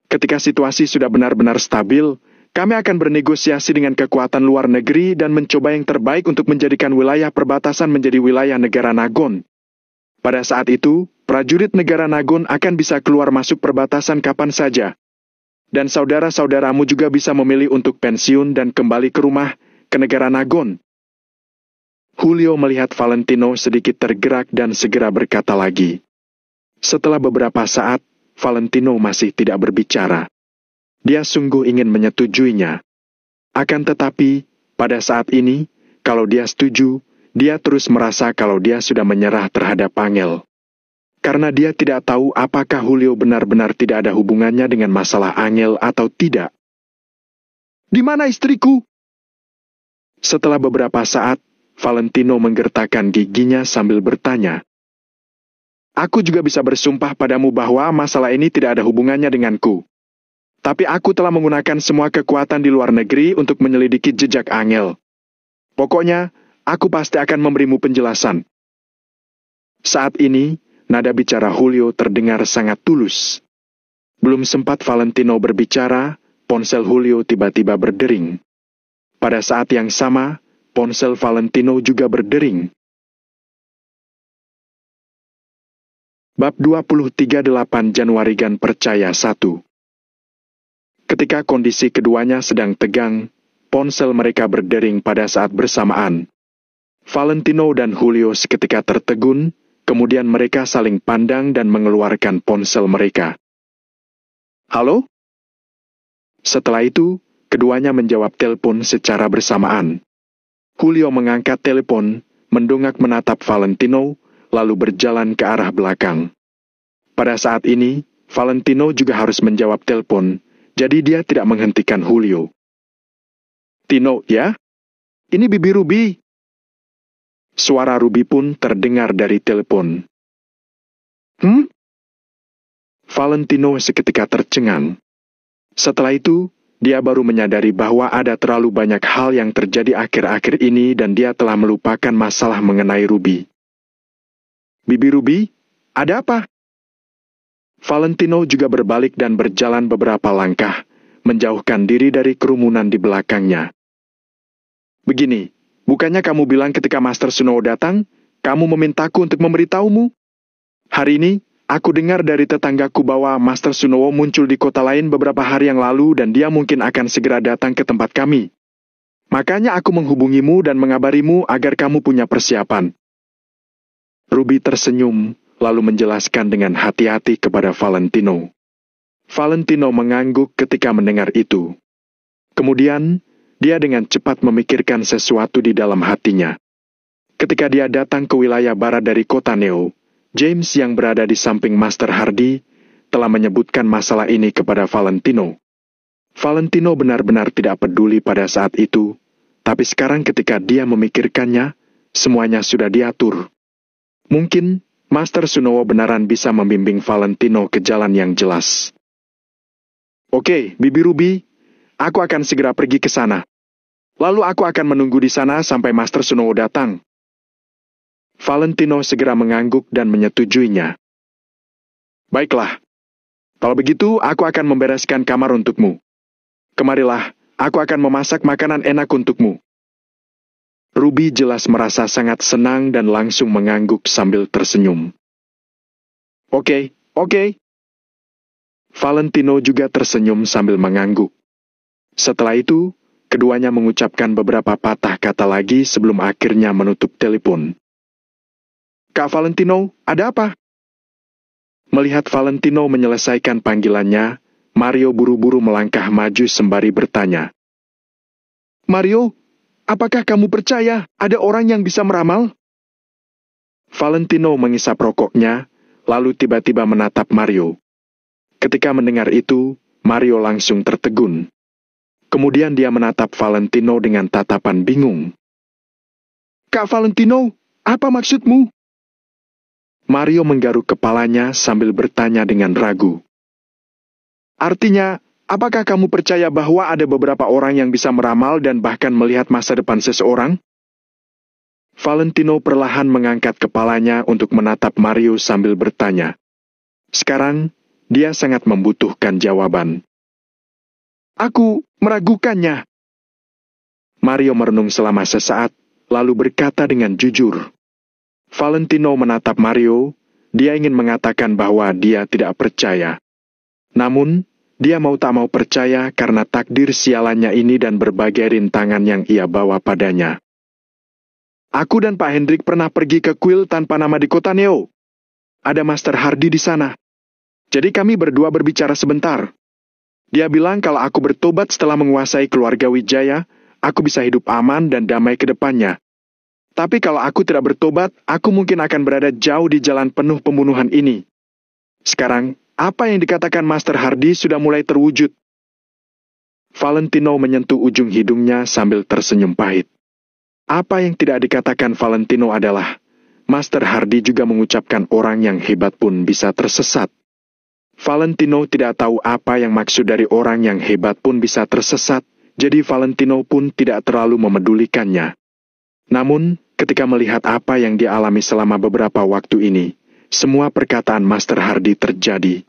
Ketika situasi sudah benar-benar stabil, kami akan bernegosiasi dengan kekuatan luar negeri dan mencoba yang terbaik untuk menjadikan wilayah perbatasan menjadi wilayah negara Nagon. Pada saat itu, prajurit negara Nagon akan bisa keluar masuk perbatasan kapan saja. Dan saudara-saudaramu juga bisa memilih untuk pensiun dan kembali ke rumah, ke negara Nagon. Julio melihat Valentino sedikit tergerak dan segera berkata lagi. Setelah beberapa saat, Valentino masih tidak berbicara. Dia sungguh ingin menyetujuinya. Akan tetapi, pada saat ini, kalau dia setuju, dia terus merasa kalau dia sudah menyerah terhadap Angel. Karena dia tidak tahu apakah Julio benar-benar tidak ada hubungannya dengan masalah Angel atau tidak. Di mana istriku? Setelah beberapa saat, Valentino menggertakkan giginya sambil bertanya. Aku juga bisa bersumpah padamu bahwa masalah ini tidak ada hubungannya denganku. Tapi aku telah menggunakan semua kekuatan di luar negeri untuk menyelidiki jejak Angel. Pokoknya, aku pasti akan memberimu penjelasan. Saat ini, nada bicara Julio terdengar sangat tulus. Belum sempat Valentino berbicara, ponsel Julio tiba-tiba berdering. Pada saat yang sama, ponsel Valentino juga berdering. Bab 23 8 Januari Gan Percaya 1. Ketika kondisi keduanya sedang tegang, ponsel mereka berdering pada saat bersamaan. Valentino dan Julio seketika tertegun, kemudian mereka saling pandang dan mengeluarkan ponsel mereka. Halo? Setelah itu, keduanya menjawab telepon secara bersamaan. Julio mengangkat telepon, mendongak menatap Valentino, lalu berjalan ke arah belakang. Pada saat ini, Valentino juga harus menjawab telepon, jadi dia tidak menghentikan Julio. Tino, ya? Ini Bibi Ruby. Suara Ruby pun terdengar dari telepon. Valentino seketika tercengang. Setelah itu, dia baru menyadari bahwa ada terlalu banyak hal yang terjadi akhir-akhir ini dan dia telah melupakan masalah mengenai Ruby. Bibi Ruby, ada apa? Valentino juga berbalik dan berjalan beberapa langkah, menjauhkan diri dari kerumunan di belakangnya. Begini, bukannya kamu bilang ketika Master Sunowo datang, kamu memintaku untuk memberitahumu? Hari ini, aku dengar dari tetanggaku bahwa Master Sunowo muncul di kota lain beberapa hari yang lalu dan dia mungkin akan segera datang ke tempat kami. Makanya aku menghubungimu dan mengabarimu agar kamu punya persiapan. Ruby tersenyum, lalu menjelaskan dengan hati-hati kepada Valentino. Valentino mengangguk ketika mendengar itu. Kemudian, dia dengan cepat memikirkan sesuatu di dalam hatinya. Ketika dia datang ke wilayah barat dari kota Neo, James yang berada di samping Master Hardy telah menyebutkan masalah ini kepada Valentino. Valentino benar-benar tidak peduli pada saat itu, tapi sekarang ketika dia memikirkannya, semuanya sudah diatur. Mungkin, Master Sunowo benaran bisa membimbing Valentino ke jalan yang jelas. Oke, Bibi Ruby, aku akan segera pergi ke sana. Lalu aku akan menunggu di sana sampai Master Sunowo datang. Valentino segera mengangguk dan menyetujuinya. Baiklah. Kalau begitu, aku akan membereskan kamar untukmu. Kemarilah, aku akan memasak makanan enak untukmu. Ruby jelas merasa sangat senang dan langsung mengangguk sambil tersenyum. Oke. Valentino juga tersenyum sambil mengangguk. Setelah itu, keduanya mengucapkan beberapa patah kata lagi sebelum akhirnya menutup telepon. Kak Valentino, ada apa? Melihat Valentino menyelesaikan panggilannya, Mario buru-buru melangkah maju sembari bertanya. Mario, apakah kamu percaya ada orang yang bisa meramal? Valentino mengisap rokoknya, lalu tiba-tiba menatap Mario. Ketika mendengar itu, Mario langsung tertegun. Kemudian dia menatap Valentino dengan tatapan bingung. Kak Valentino, apa maksudmu? Mario menggaruk kepalanya sambil bertanya dengan ragu. Artinya, apakah kamu percaya bahwa ada beberapa orang yang bisa meramal dan bahkan melihat masa depan seseorang? Valentino perlahan mengangkat kepalanya untuk menatap Mario sambil bertanya. Sekarang, dia sangat membutuhkan jawaban. Aku meragukannya. Mario merenung selama sesaat, lalu berkata dengan jujur. Valentino menatap Mario, dia ingin mengatakan bahwa dia tidak percaya. Namun, dia mau tak mau percaya karena takdir sialannya ini dan berbagai rintangan yang ia bawa padanya. Aku dan Pak Hendrik pernah pergi ke kuil tanpa nama di kota Neo. Ada Master Hardy di sana. Jadi kami berdua berbicara sebentar. Dia bilang kalau aku bertobat setelah menguasai keluarga Wijaya, aku bisa hidup aman dan damai ke depannya. Tapi kalau aku tidak bertobat, aku mungkin akan berada jauh di jalan penuh pembunuhan ini. Sekarang, apa yang dikatakan Master Hardy sudah mulai terwujud. Valentino menyentuh ujung hidungnya sambil tersenyum pahit. Apa yang tidak dikatakan Valentino adalah, Master Hardy juga mengucapkan orang yang hebat pun bisa tersesat. Valentino tidak tahu apa yang maksud dari orang yang hebat pun bisa tersesat, jadi Valentino pun tidak terlalu memedulikannya. Namun, ketika melihat apa yang dia alami selama beberapa waktu ini, semua perkataan Master Hardy terjadi.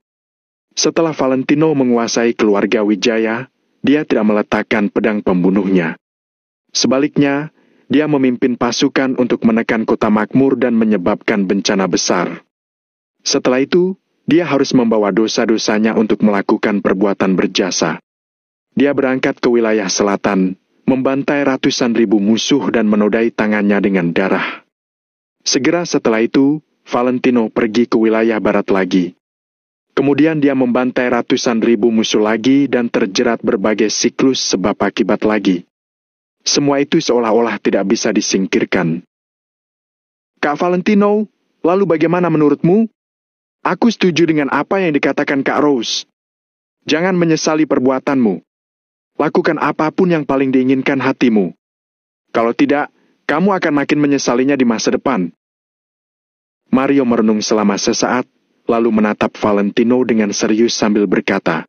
Setelah Valentino menguasai keluarga Wijaya, dia tidak meletakkan pedang pembunuhnya. Sebaliknya, dia memimpin pasukan untuk menekan kota makmur dan menyebabkan bencana besar. Setelah itu, dia harus membawa dosa-dosanya untuk melakukan perbuatan berjasa. Dia berangkat ke wilayah selatan, membantai ratusan ribu musuh dan menodai tangannya dengan darah. Segera setelah itu, Valentino pergi ke wilayah barat lagi. Kemudian dia membantai ratusan ribu musuh lagi dan terjerat berbagai siklus sebab akibat lagi. Semua itu seolah-olah tidak bisa disingkirkan. Kak Valentino, lalu bagaimana menurutmu? Aku setuju dengan apa yang dikatakan Kak Rose. Jangan menyesali perbuatanmu. Lakukan apapun yang paling diinginkan hatimu. Kalau tidak, kamu akan makin menyesalinya di masa depan. Mario merenung selama sesaat, lalu menatap Valentino dengan serius sambil berkata.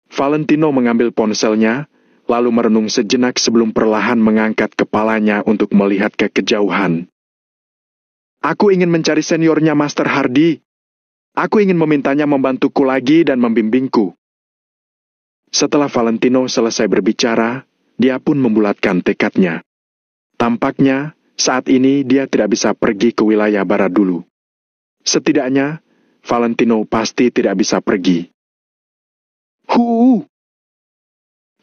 Valentino mengambil ponselnya, lalu merenung sejenak sebelum perlahan mengangkat kepalanya untuk melihat ke kejauhan. Aku ingin mencari seniornya Master Hardy. Aku ingin memintanya membantuku lagi dan membimbingku. Setelah Valentino selesai berbicara, dia pun membulatkan tekadnya. Tampaknya, saat ini dia tidak bisa pergi ke wilayah barat dulu. Setidaknya, Valentino pasti tidak bisa pergi.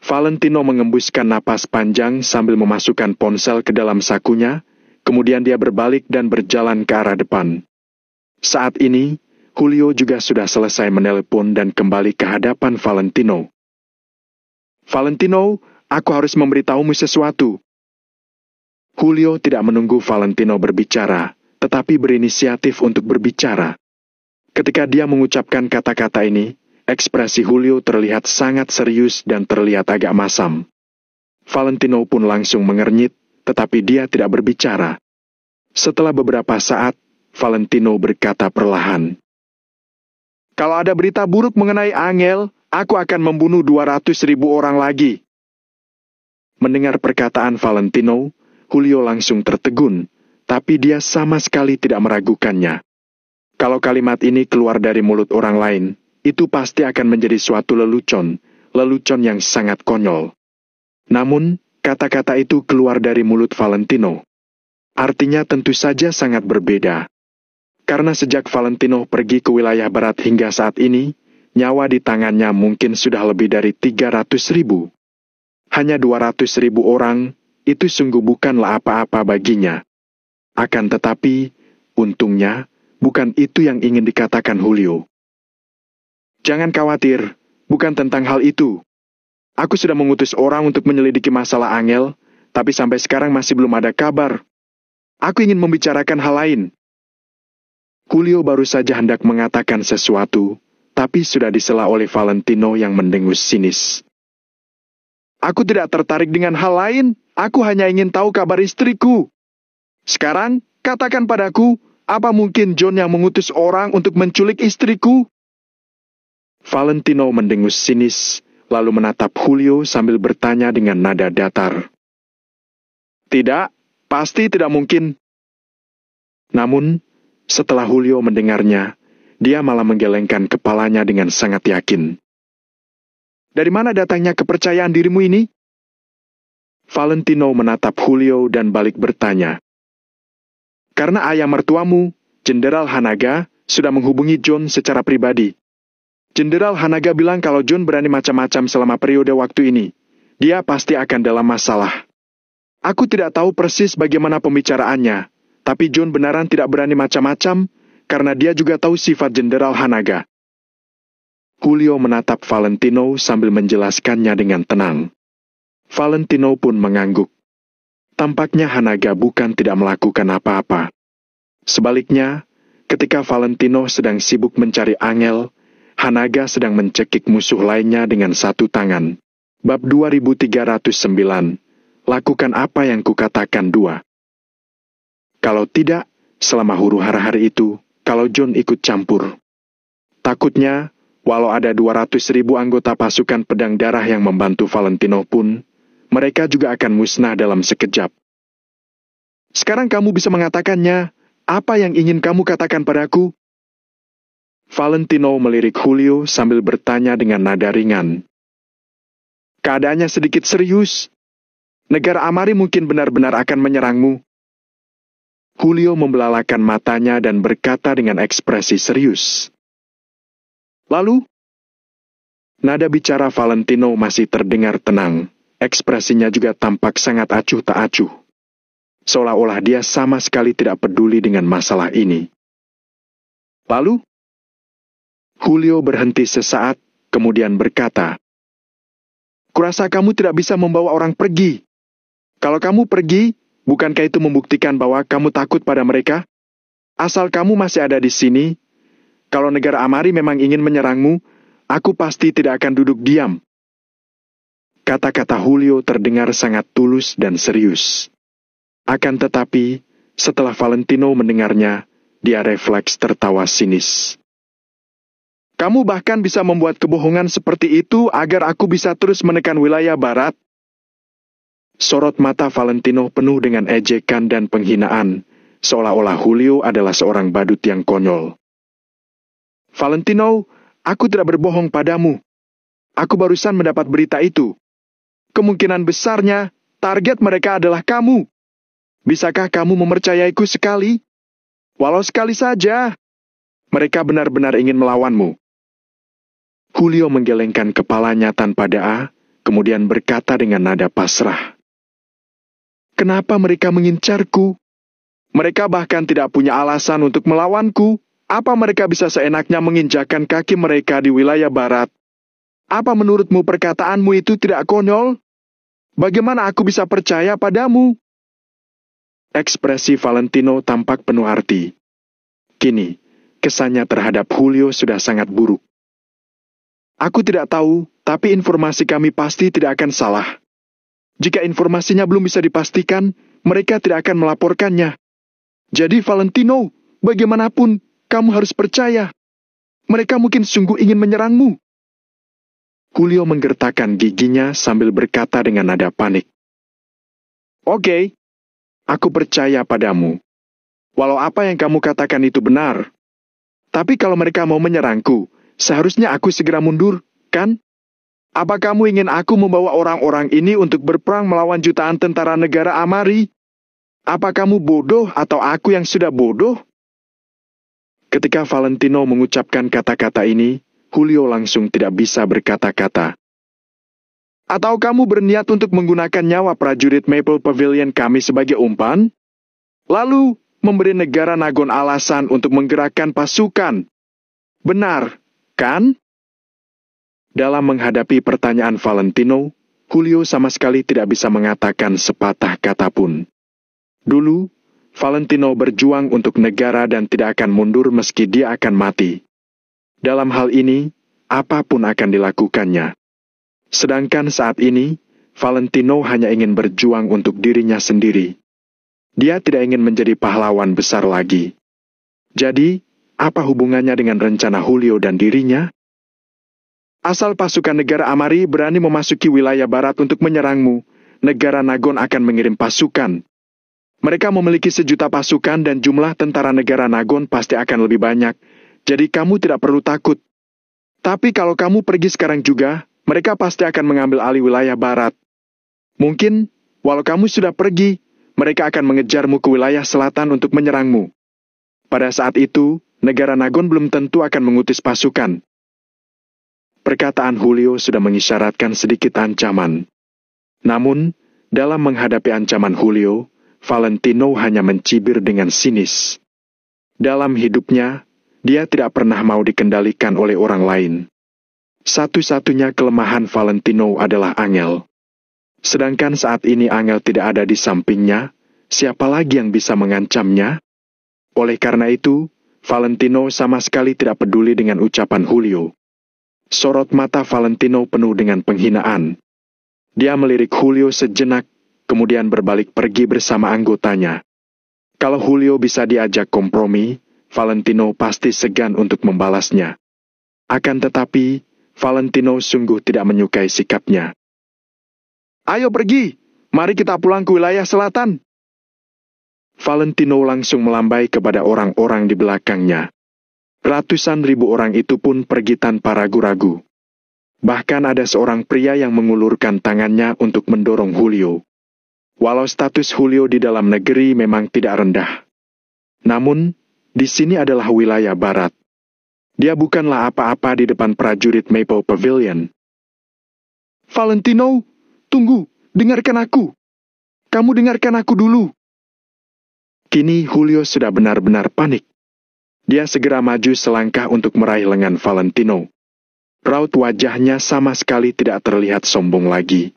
Valentino mengembuskan napas panjang sambil memasukkan ponsel ke dalam sakunya, kemudian dia berbalik dan berjalan ke arah depan. Saat ini, Julio juga sudah selesai menelepon dan kembali ke hadapan Valentino. Valentino, aku harus memberitahumu sesuatu. Julio tidak menunggu Valentino berbicara, tetapi berinisiatif untuk berbicara. Ketika dia mengucapkan kata-kata ini, ekspresi Julio terlihat sangat serius dan terlihat agak masam. Valentino pun langsung mengernyit, tetapi dia tidak berbicara. Setelah beberapa saat, Valentino berkata perlahan, "Kalau ada berita buruk mengenai Angel, aku akan membunuh 200.000 orang lagi." Mendengar perkataan Valentino, Julio langsung tertegun, tapi dia sama sekali tidak meragukannya. Kalau kalimat ini keluar dari mulut orang lain, itu pasti akan menjadi suatu lelucon yang sangat konyol. Namun, kata-kata itu keluar dari mulut Valentino. Artinya tentu saja sangat berbeda. Karena sejak Valentino pergi ke wilayah barat hingga saat ini, nyawa di tangannya mungkin sudah lebih dari 300.000. Hanya 200.000 orang, itu sungguh bukanlah apa-apa baginya. Akan tetapi, untungnya, bukan itu yang ingin dikatakan Julio. "Jangan khawatir, bukan tentang hal itu. Aku sudah mengutus orang untuk menyelidiki masalah Angel, tapi sampai sekarang masih belum ada kabar. Aku ingin membicarakan hal lain." Julio baru saja hendak mengatakan sesuatu, tapi sudah disela oleh Valentino yang mendengus sinis. "Aku tidak tertarik dengan hal lain, aku hanya ingin tahu kabar istriku. Sekarang, katakan padaku, apa mungkin John yang mengutus orang untuk menculik istriku?" Valentino mendengus sinis, lalu menatap Julio sambil bertanya dengan nada datar. "Tidak, pasti tidak mungkin." Namun, setelah Julio mendengarnya, dia malah menggelengkan kepalanya dengan sangat yakin. "Dari mana datangnya kepercayaan dirimu ini?" Valentino menatap Julio dan balik bertanya. "Karena ayah mertuamu, Jenderal Hanaga, sudah menghubungi John secara pribadi. Jenderal Hanaga bilang kalau John berani macam-macam selama periode waktu ini. Dia pasti akan dalam masalah. Aku tidak tahu persis bagaimana pembicaraannya, tapi John benaran tidak berani macam-macam, karena dia juga tahu sifat Jenderal Hanaga." Julio menatap Valentino sambil menjelaskannya dengan tenang. Valentino pun mengangguk. Tampaknya Hanaga bukan tidak melakukan apa-apa. Sebaliknya, ketika Valentino sedang sibuk mencari Angel, Hanaga sedang mencekik musuh lainnya dengan satu tangan. Bab 2309. Lakukan apa yang kukatakan 2. Kalau tidak, selama huru-hara hari itu, kalau John ikut campur. Takutnya, walau ada 200.000 anggota pasukan pedang darah yang membantu Valentino pun, mereka juga akan musnah dalam sekejap. "Sekarang kamu bisa mengatakannya, apa yang ingin kamu katakan padaku?" Valentino melirik Julio sambil bertanya dengan nada ringan. "Keadaannya sedikit serius. Negara Amari mungkin benar-benar akan menyerangmu." Julio membelalakan matanya dan berkata dengan ekspresi serius. "Lalu?" Nada bicara Valentino masih terdengar tenang. Ekspresinya juga tampak sangat acuh tak acuh. Seolah-olah dia sama sekali tidak peduli dengan masalah ini. "Lalu?" Julio berhenti sesaat, kemudian berkata, "Kurasa kamu tidak bisa membawa orang pergi. Kalau kamu pergi, bukankah itu membuktikan bahwa kamu takut pada mereka? Asal kamu masih ada di sini, kalau negara Amari memang ingin menyerangmu, aku pasti tidak akan duduk diam." Kata-kata Julio terdengar sangat tulus dan serius. Akan tetapi, setelah Valentino mendengarnya, dia refleks tertawa sinis. "Kamu bahkan bisa membuat kebohongan seperti itu agar aku bisa terus menekan wilayah barat?" Sorot mata Valentino penuh dengan ejekan dan penghinaan, seolah-olah Julio adalah seorang badut yang konyol. "Valentino, aku tidak berbohong padamu. Aku barusan mendapat berita itu. Kemungkinan besarnya, target mereka adalah kamu." Bisakah kamu mempercayaiku sekali? Walau sekali saja. Mereka benar-benar ingin melawanmu. Julio menggelengkan kepalanya tanpa doa, kemudian berkata dengan nada pasrah. Kenapa mereka mengincarku? Mereka bahkan tidak punya alasan untuk melawanku. Apa mereka bisa seenaknya menginjakan kaki mereka di wilayah barat? Apa menurutmu perkataanmu itu tidak konyol? Bagaimana aku bisa percaya padamu? Ekspresi Valentino tampak penuh arti. Kini, kesannya terhadap Julio sudah sangat buruk. Aku tidak tahu, tapi informasi kami pasti tidak akan salah. Jika informasinya belum bisa dipastikan, mereka tidak akan melaporkannya. Jadi Valentino, bagaimanapun, kamu harus percaya. Mereka mungkin sungguh ingin menyerangmu. Julio menggertakkan giginya sambil berkata dengan nada panik. Oke, aku percaya padamu. Walau apa yang kamu katakan itu benar. Tapi kalau mereka mau menyerangku, seharusnya aku segera mundur, kan? Apa kamu ingin aku membawa orang-orang ini untuk berperang melawan jutaan tentara negara Amari? Apa kamu bodoh atau aku yang sudah bodoh? Ketika Valentino mengucapkan kata-kata ini, Julio langsung tidak bisa berkata-kata. Atau kamu berniat untuk menggunakan nyawa prajurit Maple Pavilion kami sebagai umpan? Lalu, memberi negara Nagon alasan untuk menggerakkan pasukan. Benar, kan? Dalam menghadapi pertanyaan Valentino, Julio sama sekali tidak bisa mengatakan sepatah kata pun. Dulu, Valentino berjuang untuk negara dan tidak akan mundur meski dia akan mati. Dalam hal ini, apapun akan dilakukannya. Sedangkan saat ini, Valentino hanya ingin berjuang untuk dirinya sendiri. Dia tidak ingin menjadi pahlawan besar lagi. Jadi, apa hubungannya dengan rencana Julio dan dirinya? Asal pasukan negara Amari berani memasuki wilayah barat untuk menyerangmu, negara Nagon akan mengirim pasukan. Mereka memiliki 1.000.000 pasukan dan jumlah tentara negara Nagon pasti akan lebih banyak, jadi kamu tidak perlu takut. Tapi kalau kamu pergi sekarang juga, mereka pasti akan mengambil alih wilayah barat. Mungkin, walau kamu sudah pergi, mereka akan mengejarmu ke wilayah selatan untuk menyerangmu. Pada saat itu, negara Nagon belum tentu akan mengutus pasukan. Perkataan Julio sudah mengisyaratkan sedikit ancaman. Namun, dalam menghadapi ancaman Julio, Valentino hanya mencibir dengan sinis. Dalam hidupnya, dia tidak pernah mau dikendalikan oleh orang lain. Satu-satunya kelemahan Valentino adalah Angel. Sedangkan saat ini Angel tidak ada di sampingnya, siapa lagi yang bisa mengancamnya? Oleh karena itu, Valentino sama sekali tidak peduli dengan ucapan Julio. Sorot mata Valentino penuh dengan penghinaan. Dia melirik Julio sejenak, kemudian berbalik pergi bersama anggotanya. Kalau Julio bisa diajak kompromi, Valentino pasti segan untuk membalasnya. Akan tetapi, Valentino sungguh tidak menyukai sikapnya. Ayo pergi, mari kita pulang ke wilayah selatan. Valentino langsung melambai kepada orang-orang di belakangnya. Ratusan ribu orang itu pun pergi tanpa ragu-ragu. Bahkan ada seorang pria yang mengulurkan tangannya untuk mendorong Julio. Walau status Julio di dalam negeri memang tidak rendah. Namun, di sini adalah wilayah barat. Dia bukanlah apa-apa di depan prajurit Maple Pavilion. Valentino, tunggu, dengarkan aku. Kamu dengarkan aku dulu. Kini Julio sudah benar-benar panik. Dia segera maju selangkah untuk meraih lengan Valentino. Raut wajahnya sama sekali tidak terlihat sombong lagi.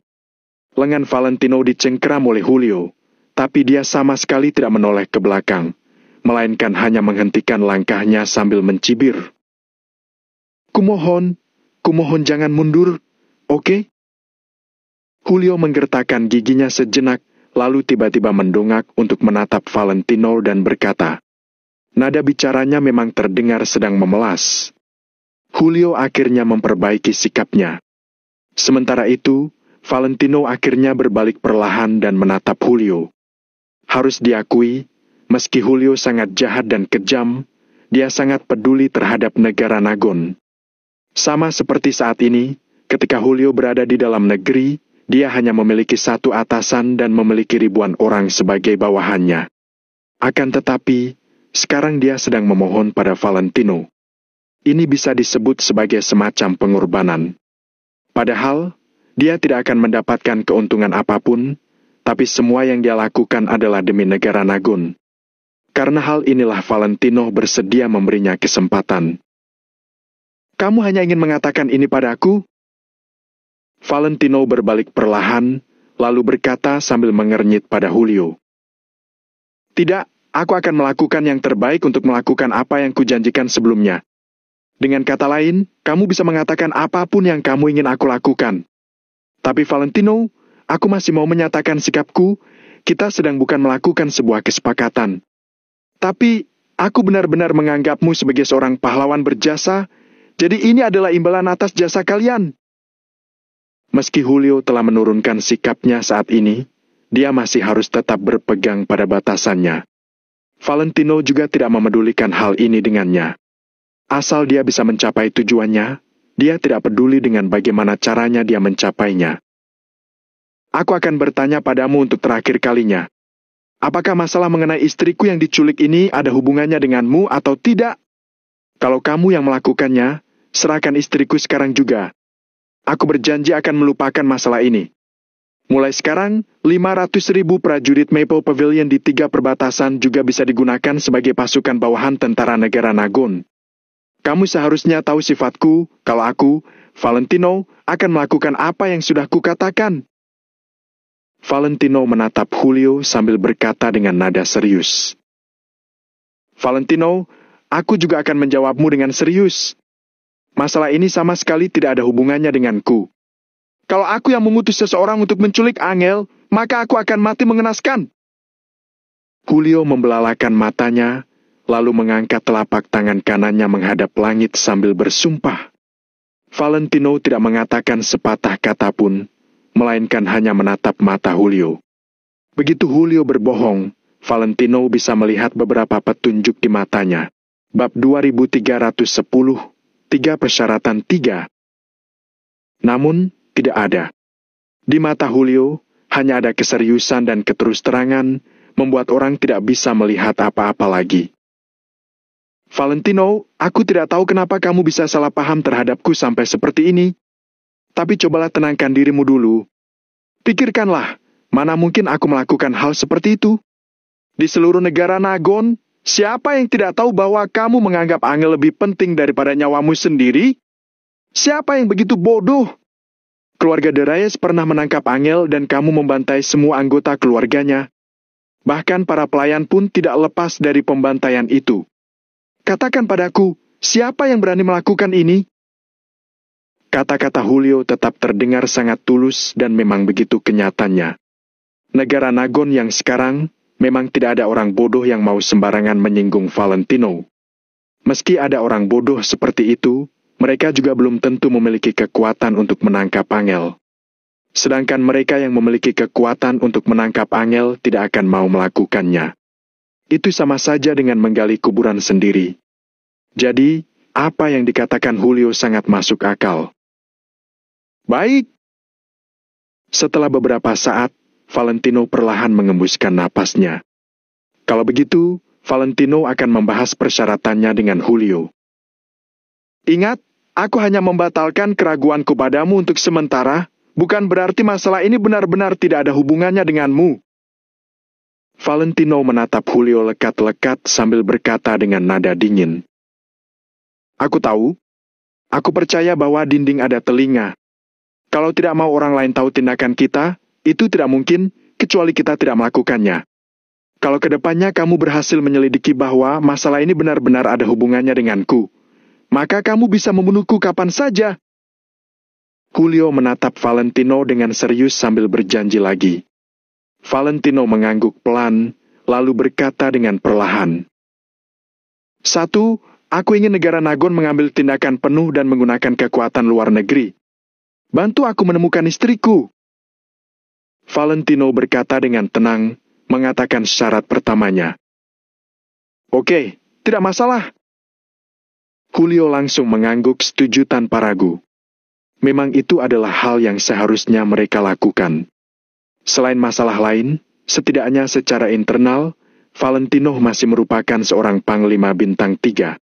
Lengan Valentino dicengkeram oleh Julio, tapi dia sama sekali tidak menoleh ke belakang, melainkan hanya menghentikan langkahnya sambil mencibir. Kumohon jangan mundur, oke? Julio menggertakkan giginya sejenak, lalu tiba-tiba mendongak untuk menatap Valentino dan berkata, nada bicaranya memang terdengar sedang memelas. Julio akhirnya memperbaiki sikapnya. Sementara itu, Valentino akhirnya berbalik perlahan dan menatap Julio. Harus diakui, meski Julio sangat jahat dan kejam, dia sangat peduli terhadap negara Nagon. Sama seperti saat ini, ketika Julio berada di dalam negeri, Dia hanya memiliki satu atasan dan memiliki ribuan orang sebagai bawahannya. Akan tetapi, sekarang dia sedang memohon pada Valentino. Ini bisa disebut sebagai semacam pengorbanan. Padahal, dia tidak akan mendapatkan keuntungan apapun, tapi semua yang dia lakukan adalah demi negara Nagon. Karena hal inilah Valentino bersedia memberinya kesempatan. Kamu hanya ingin mengatakan ini padaku? Valentino berbalik perlahan, lalu berkata sambil mengernyit pada Julio. Tidak, aku akan melakukan yang terbaik untuk melakukan apa yang kujanjikan sebelumnya. Dengan kata lain, kamu bisa mengatakan apapun yang kamu ingin aku lakukan. Tapi Valentino, aku masih mau menyatakan sikapku, kita sedang bukan melakukan sebuah kesepakatan. Tapi, aku benar-benar menganggapmu sebagai seorang pahlawan berjasa, jadi ini adalah imbalan atas jasa kalian. Meski Julio telah menurunkan sikapnya saat ini, dia masih harus tetap berpegang pada batasannya. Valentino juga tidak memedulikan hal ini dengannya. Asal dia bisa mencapai tujuannya, dia tidak peduli dengan bagaimana caranya dia mencapainya. Aku akan bertanya padamu untuk terakhir kalinya. Apakah masalah mengenai istriku yang diculik ini ada hubungannya denganmu atau tidak? Kalau kamu yang melakukannya, serahkan istriku sekarang juga. Aku berjanji akan melupakan masalah ini. Mulai sekarang, 500.000 prajurit Maple Pavilion di 3 perbatasan juga bisa digunakan sebagai pasukan bawahan tentara negara Nagon. Kamu seharusnya tahu sifatku, kalau aku, Valentino, akan melakukan apa yang sudah kukatakan. Valentino menatap Julio sambil berkata dengan nada serius. Valentino, aku juga akan menjawabmu dengan serius. Masalah ini sama sekali tidak ada hubungannya denganku. Kalau aku yang mengutus seseorang untuk menculik Angel, maka aku akan mati mengenaskan. Julio membelalakan matanya, lalu mengangkat telapak tangan kanannya menghadap langit sambil bersumpah. Valentino tidak mengatakan sepatah kata pun, melainkan hanya menatap mata Julio. Begitu Julio berbohong, Valentino bisa melihat beberapa petunjuk di matanya. Bab 2310, 3 persyaratan 3. Namun, tidak ada. Di mata Julio, hanya ada keseriusan dan keterus-terangan, membuat orang tidak bisa melihat apa-apa lagi. Valentino, aku tidak tahu kenapa kamu bisa salah paham terhadapku sampai seperti ini. Tapi cobalah tenangkan dirimu dulu. Pikirkanlah, mana mungkin aku melakukan hal seperti itu? Di seluruh negara Nagon, siapa yang tidak tahu bahwa kamu menganggap Angel lebih penting daripada nyawamu sendiri? Siapa yang begitu bodoh? Keluarga de Reyes pernah menangkap Angel dan kamu membantai semua anggota keluarganya. Bahkan para pelayan pun tidak lepas dari pembantaian itu. Katakan padaku, siapa yang berani melakukan ini? Kata-kata Julio tetap terdengar sangat tulus dan memang begitu kenyataannya. Negara Nagon yang sekarang, memang tidak ada orang bodoh yang mau sembarangan menyinggung Valentino. Meski ada orang bodoh seperti itu, mereka juga belum tentu memiliki kekuatan untuk menangkap Angel. Sedangkan mereka yang memiliki kekuatan untuk menangkap Angel tidak akan mau melakukannya. Itu sama saja dengan menggali kuburan sendiri. Jadi, apa yang dikatakan Julio sangat masuk akal. Baik. Setelah beberapa saat, Valentino perlahan mengembuskan napasnya. Kalau begitu, Valentino akan membahas persyaratannya dengan Julio. Ingat, aku hanya membatalkan keraguanku padamu untuk sementara, bukan berarti masalah ini benar-benar tidak ada hubungannya denganmu. Valentino menatap Julio lekat-lekat sambil berkata dengan nada dingin. Aku tahu. Aku percaya bahwa dinding ada telinga. Kalau tidak mau orang lain tahu tindakan kita, itu tidak mungkin, kecuali kita tidak melakukannya. Kalau kedepannya kamu berhasil menyelidiki bahwa masalah ini benar-benar ada hubungannya denganku, maka kamu bisa membunuhku kapan saja. Julio menatap Valentino dengan serius sambil berjanji lagi. Valentino mengangguk pelan, lalu berkata dengan perlahan. 1. Aku ingin negara Nagon mengambil tindakan penuh dan menggunakan kekuatan luar negeri. Bantu aku menemukan istriku. Valentino berkata dengan tenang, mengatakan syarat pertamanya. Oke, tidak masalah. Julio langsung mengangguk setuju tanpa ragu. Memang itu adalah hal yang seharusnya mereka lakukan. Selain masalah lain, setidaknya secara internal, Valentino masih merupakan seorang panglima bintang 3.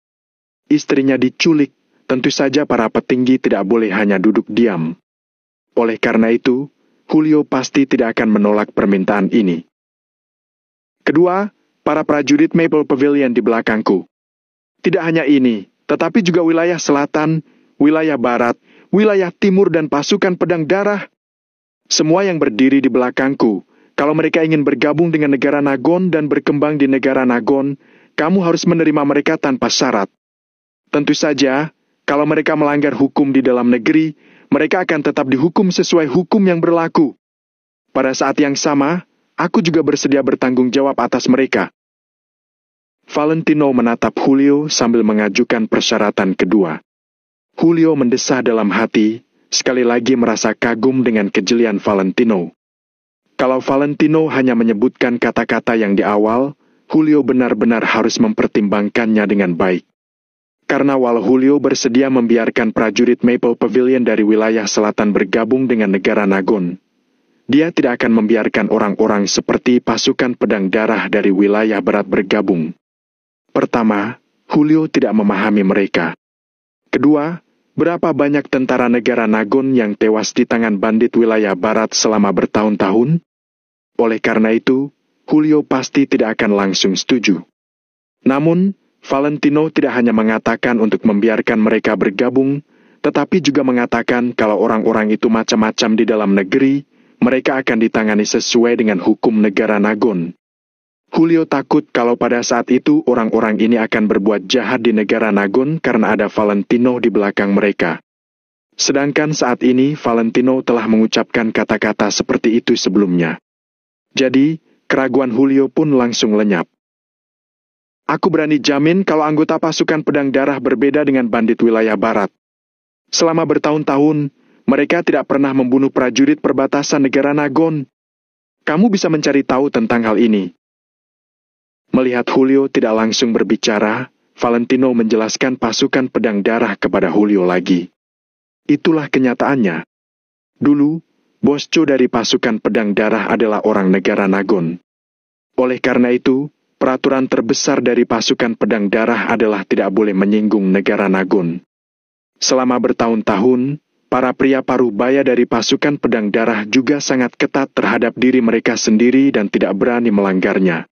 Istrinya diculik, tentu saja para petinggi tidak boleh hanya duduk diam. Oleh karena itu, Julio pasti tidak akan menolak permintaan ini. Kedua, para prajurit Maple Pavilion di belakangku. Tidak hanya ini, tetapi juga wilayah selatan, wilayah barat, wilayah timur dan pasukan pedang darah. Semua yang berdiri di belakangku, kalau mereka ingin bergabung dengan negara Nagon dan berkembang di negara Nagon, kamu harus menerima mereka tanpa syarat. Tentu saja, kalau mereka melanggar hukum di dalam negeri, mereka akan tetap dihukum sesuai hukum yang berlaku. Pada saat yang sama, aku juga bersedia bertanggung jawab atas mereka. Valentino menatap Julio sambil mengajukan persyaratan kedua. Julio mendesah dalam hati, sekali lagi merasa kagum dengan kejelian Valentino. Kalau Valentino hanya menyebutkan kata-kata yang di awal, Julio benar-benar harus mempertimbangkannya dengan baik. Karena walau Julio bersedia membiarkan prajurit Maple Pavilion dari wilayah selatan bergabung dengan negara Nagon, dia tidak akan membiarkan orang-orang seperti pasukan pedang darah dari wilayah barat bergabung. Pertama, Julio tidak memahami mereka. Kedua, berapa banyak tentara negara Nagon yang tewas di tangan bandit wilayah barat selama bertahun-tahun? Oleh karena itu, Julio pasti tidak akan langsung setuju. Namun, Valentino tidak hanya mengatakan untuk membiarkan mereka bergabung, tetapi juga mengatakan kalau orang-orang itu macam-macam di dalam negeri, mereka akan ditangani sesuai dengan hukum negara Nagon. Julio takut kalau pada saat itu orang-orang ini akan berbuat jahat di negara Nagon karena ada Valentino di belakang mereka. Sedangkan saat ini Valentino telah mengucapkan kata-kata seperti itu sebelumnya. Jadi, keraguan Julio pun langsung lenyap. Aku berani jamin kalau anggota pasukan pedang darah berbeda dengan bandit wilayah barat. Selama bertahun-tahun, mereka tidak pernah membunuh prajurit perbatasan negara Nagon. Kamu bisa mencari tahu tentang hal ini. Melihat Julio tidak langsung berbicara, Valentino menjelaskan pasukan pedang darah kepada Julio lagi. Itulah kenyataannya. Dulu, Bosco dari pasukan pedang darah adalah orang negara Nagon. Oleh karena itu, peraturan terbesar dari pasukan pedang darah adalah tidak boleh menyinggung negara Nagon. Selama bertahun-tahun, para pria parubaya dari pasukan pedang darah juga sangat ketat terhadap diri mereka sendiri dan tidak berani melanggarnya.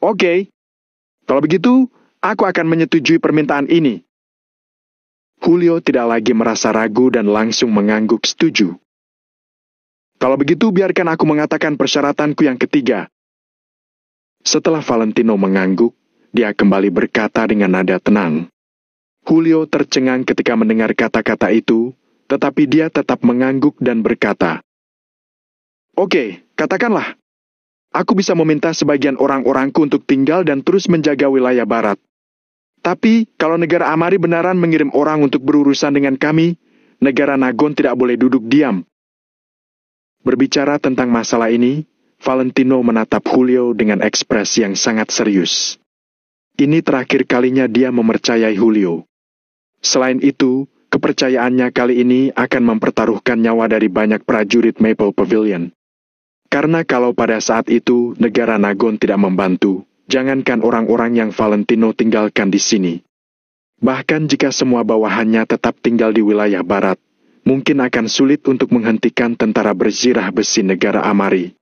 Oke, kalau begitu, aku akan menyetujui permintaan ini. Julio tidak lagi merasa ragu dan langsung mengangguk setuju. Kalau begitu, biarkan aku mengatakan persyaratanku yang ketiga. Setelah Valentino mengangguk, dia kembali berkata dengan nada tenang. Julio tercengang ketika mendengar kata-kata itu, tetapi dia tetap mengangguk dan berkata, Oke, katakanlah. Aku bisa meminta sebagian orang-orangku untuk tinggal dan terus menjaga wilayah barat. Tapi, kalau negara Amari benaran mengirim orang untuk berurusan dengan kami, negara Nagon tidak boleh duduk diam. Berbicara tentang masalah ini, Valentino menatap Julio dengan ekspresi yang sangat serius. Ini terakhir kalinya dia mempercayai Julio. Selain itu, kepercayaannya kali ini akan mempertaruhkan nyawa dari banyak prajurit Maple Pavilion. Karena kalau pada saat itu negara Nagon tidak membantu, jangankan orang-orang yang Valentino tinggalkan di sini. Bahkan jika semua bawahannya tetap tinggal di wilayah barat, mungkin akan sulit untuk menghentikan tentara berzirah besi negara Amari.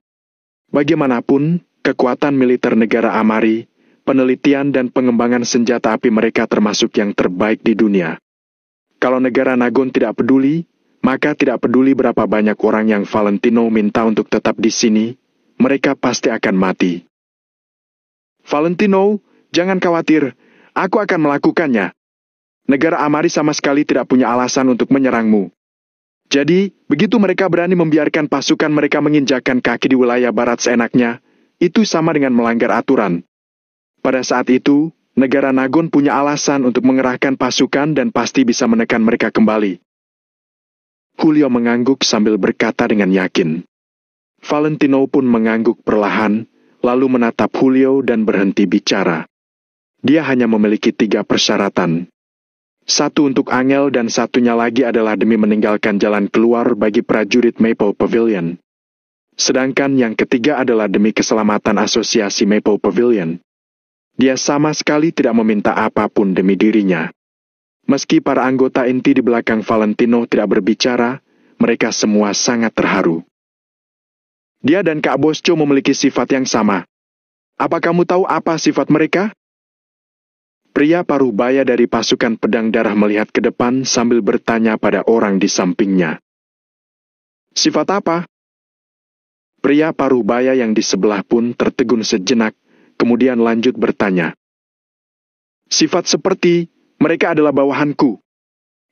Bagaimanapun, kekuatan militer negara Amari, penelitian dan pengembangan senjata api mereka termasuk yang terbaik di dunia. Kalau negara Nagon tidak peduli, maka tidak peduli berapa banyak orang yang Valentino minta untuk tetap di sini, mereka pasti akan mati. Valentino, jangan khawatir, aku akan melakukannya. Negara Amari sama sekali tidak punya alasan untuk menyerangmu. Jadi, begitu mereka berani membiarkan pasukan mereka menginjakkan kaki di wilayah barat seenaknya, itu sama dengan melanggar aturan. Pada saat itu, negara Nagon punya alasan untuk mengerahkan pasukan dan pasti bisa menekan mereka kembali. Julio mengangguk sambil berkata dengan yakin. Valentino pun mengangguk perlahan, lalu menatap Julio dan berhenti bicara. Dia hanya memiliki 3 persyaratan. Satu untuk Angel dan satunya lagi adalah demi meninggalkan jalan keluar bagi prajurit Maple Pavilion. Sedangkan yang ketiga adalah demi keselamatan asosiasi Maple Pavilion. Dia sama sekali tidak meminta apapun demi dirinya. Meski para anggota inti di belakang Valentino tidak berbicara, mereka semua sangat terharu. Dia dan Kak Bosco memiliki sifat yang sama. Apa kamu tahu apa sifat mereka? Pria paruh baya dari pasukan pedang darah melihat ke depan sambil bertanya pada orang di sampingnya. Sifat apa? Pria paruh baya yang di sebelah pun tertegun sejenak, kemudian lanjut bertanya. Sifat seperti, mereka adalah bawahanku.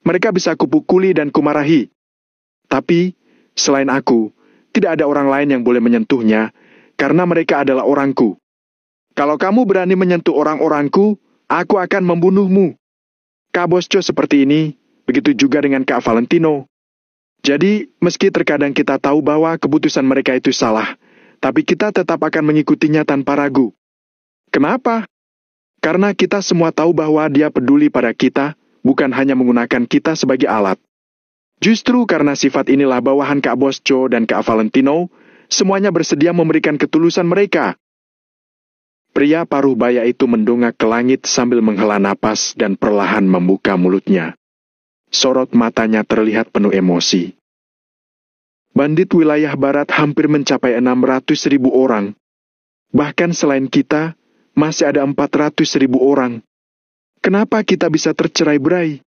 Mereka bisa kupukuli dan kumarahi. Tapi, selain aku, tidak ada orang lain yang boleh menyentuhnya, karena mereka adalah orangku. Kalau kamu berani menyentuh orang-orangku, aku akan membunuhmu. Kak Bosco seperti ini, begitu juga dengan Kak Valentino. Jadi, meski terkadang kita tahu bahwa keputusan mereka itu salah, tapi kita tetap akan mengikutinya tanpa ragu. Kenapa? Karena kita semua tahu bahwa dia peduli pada kita, bukan hanya menggunakan kita sebagai alat. Justru karena sifat inilah bawahan Kak Bosco dan Kak Valentino, semuanya bersedia memberikan ketulusan mereka. Pria paruh baya itu mendongak ke langit sambil menghela napas dan perlahan membuka mulutnya. Sorot matanya terlihat penuh emosi. Bandit wilayah barat hampir mencapai 600.000 orang. Bahkan selain kita, masih ada 400.000 orang. Kenapa kita bisa tercerai-berai?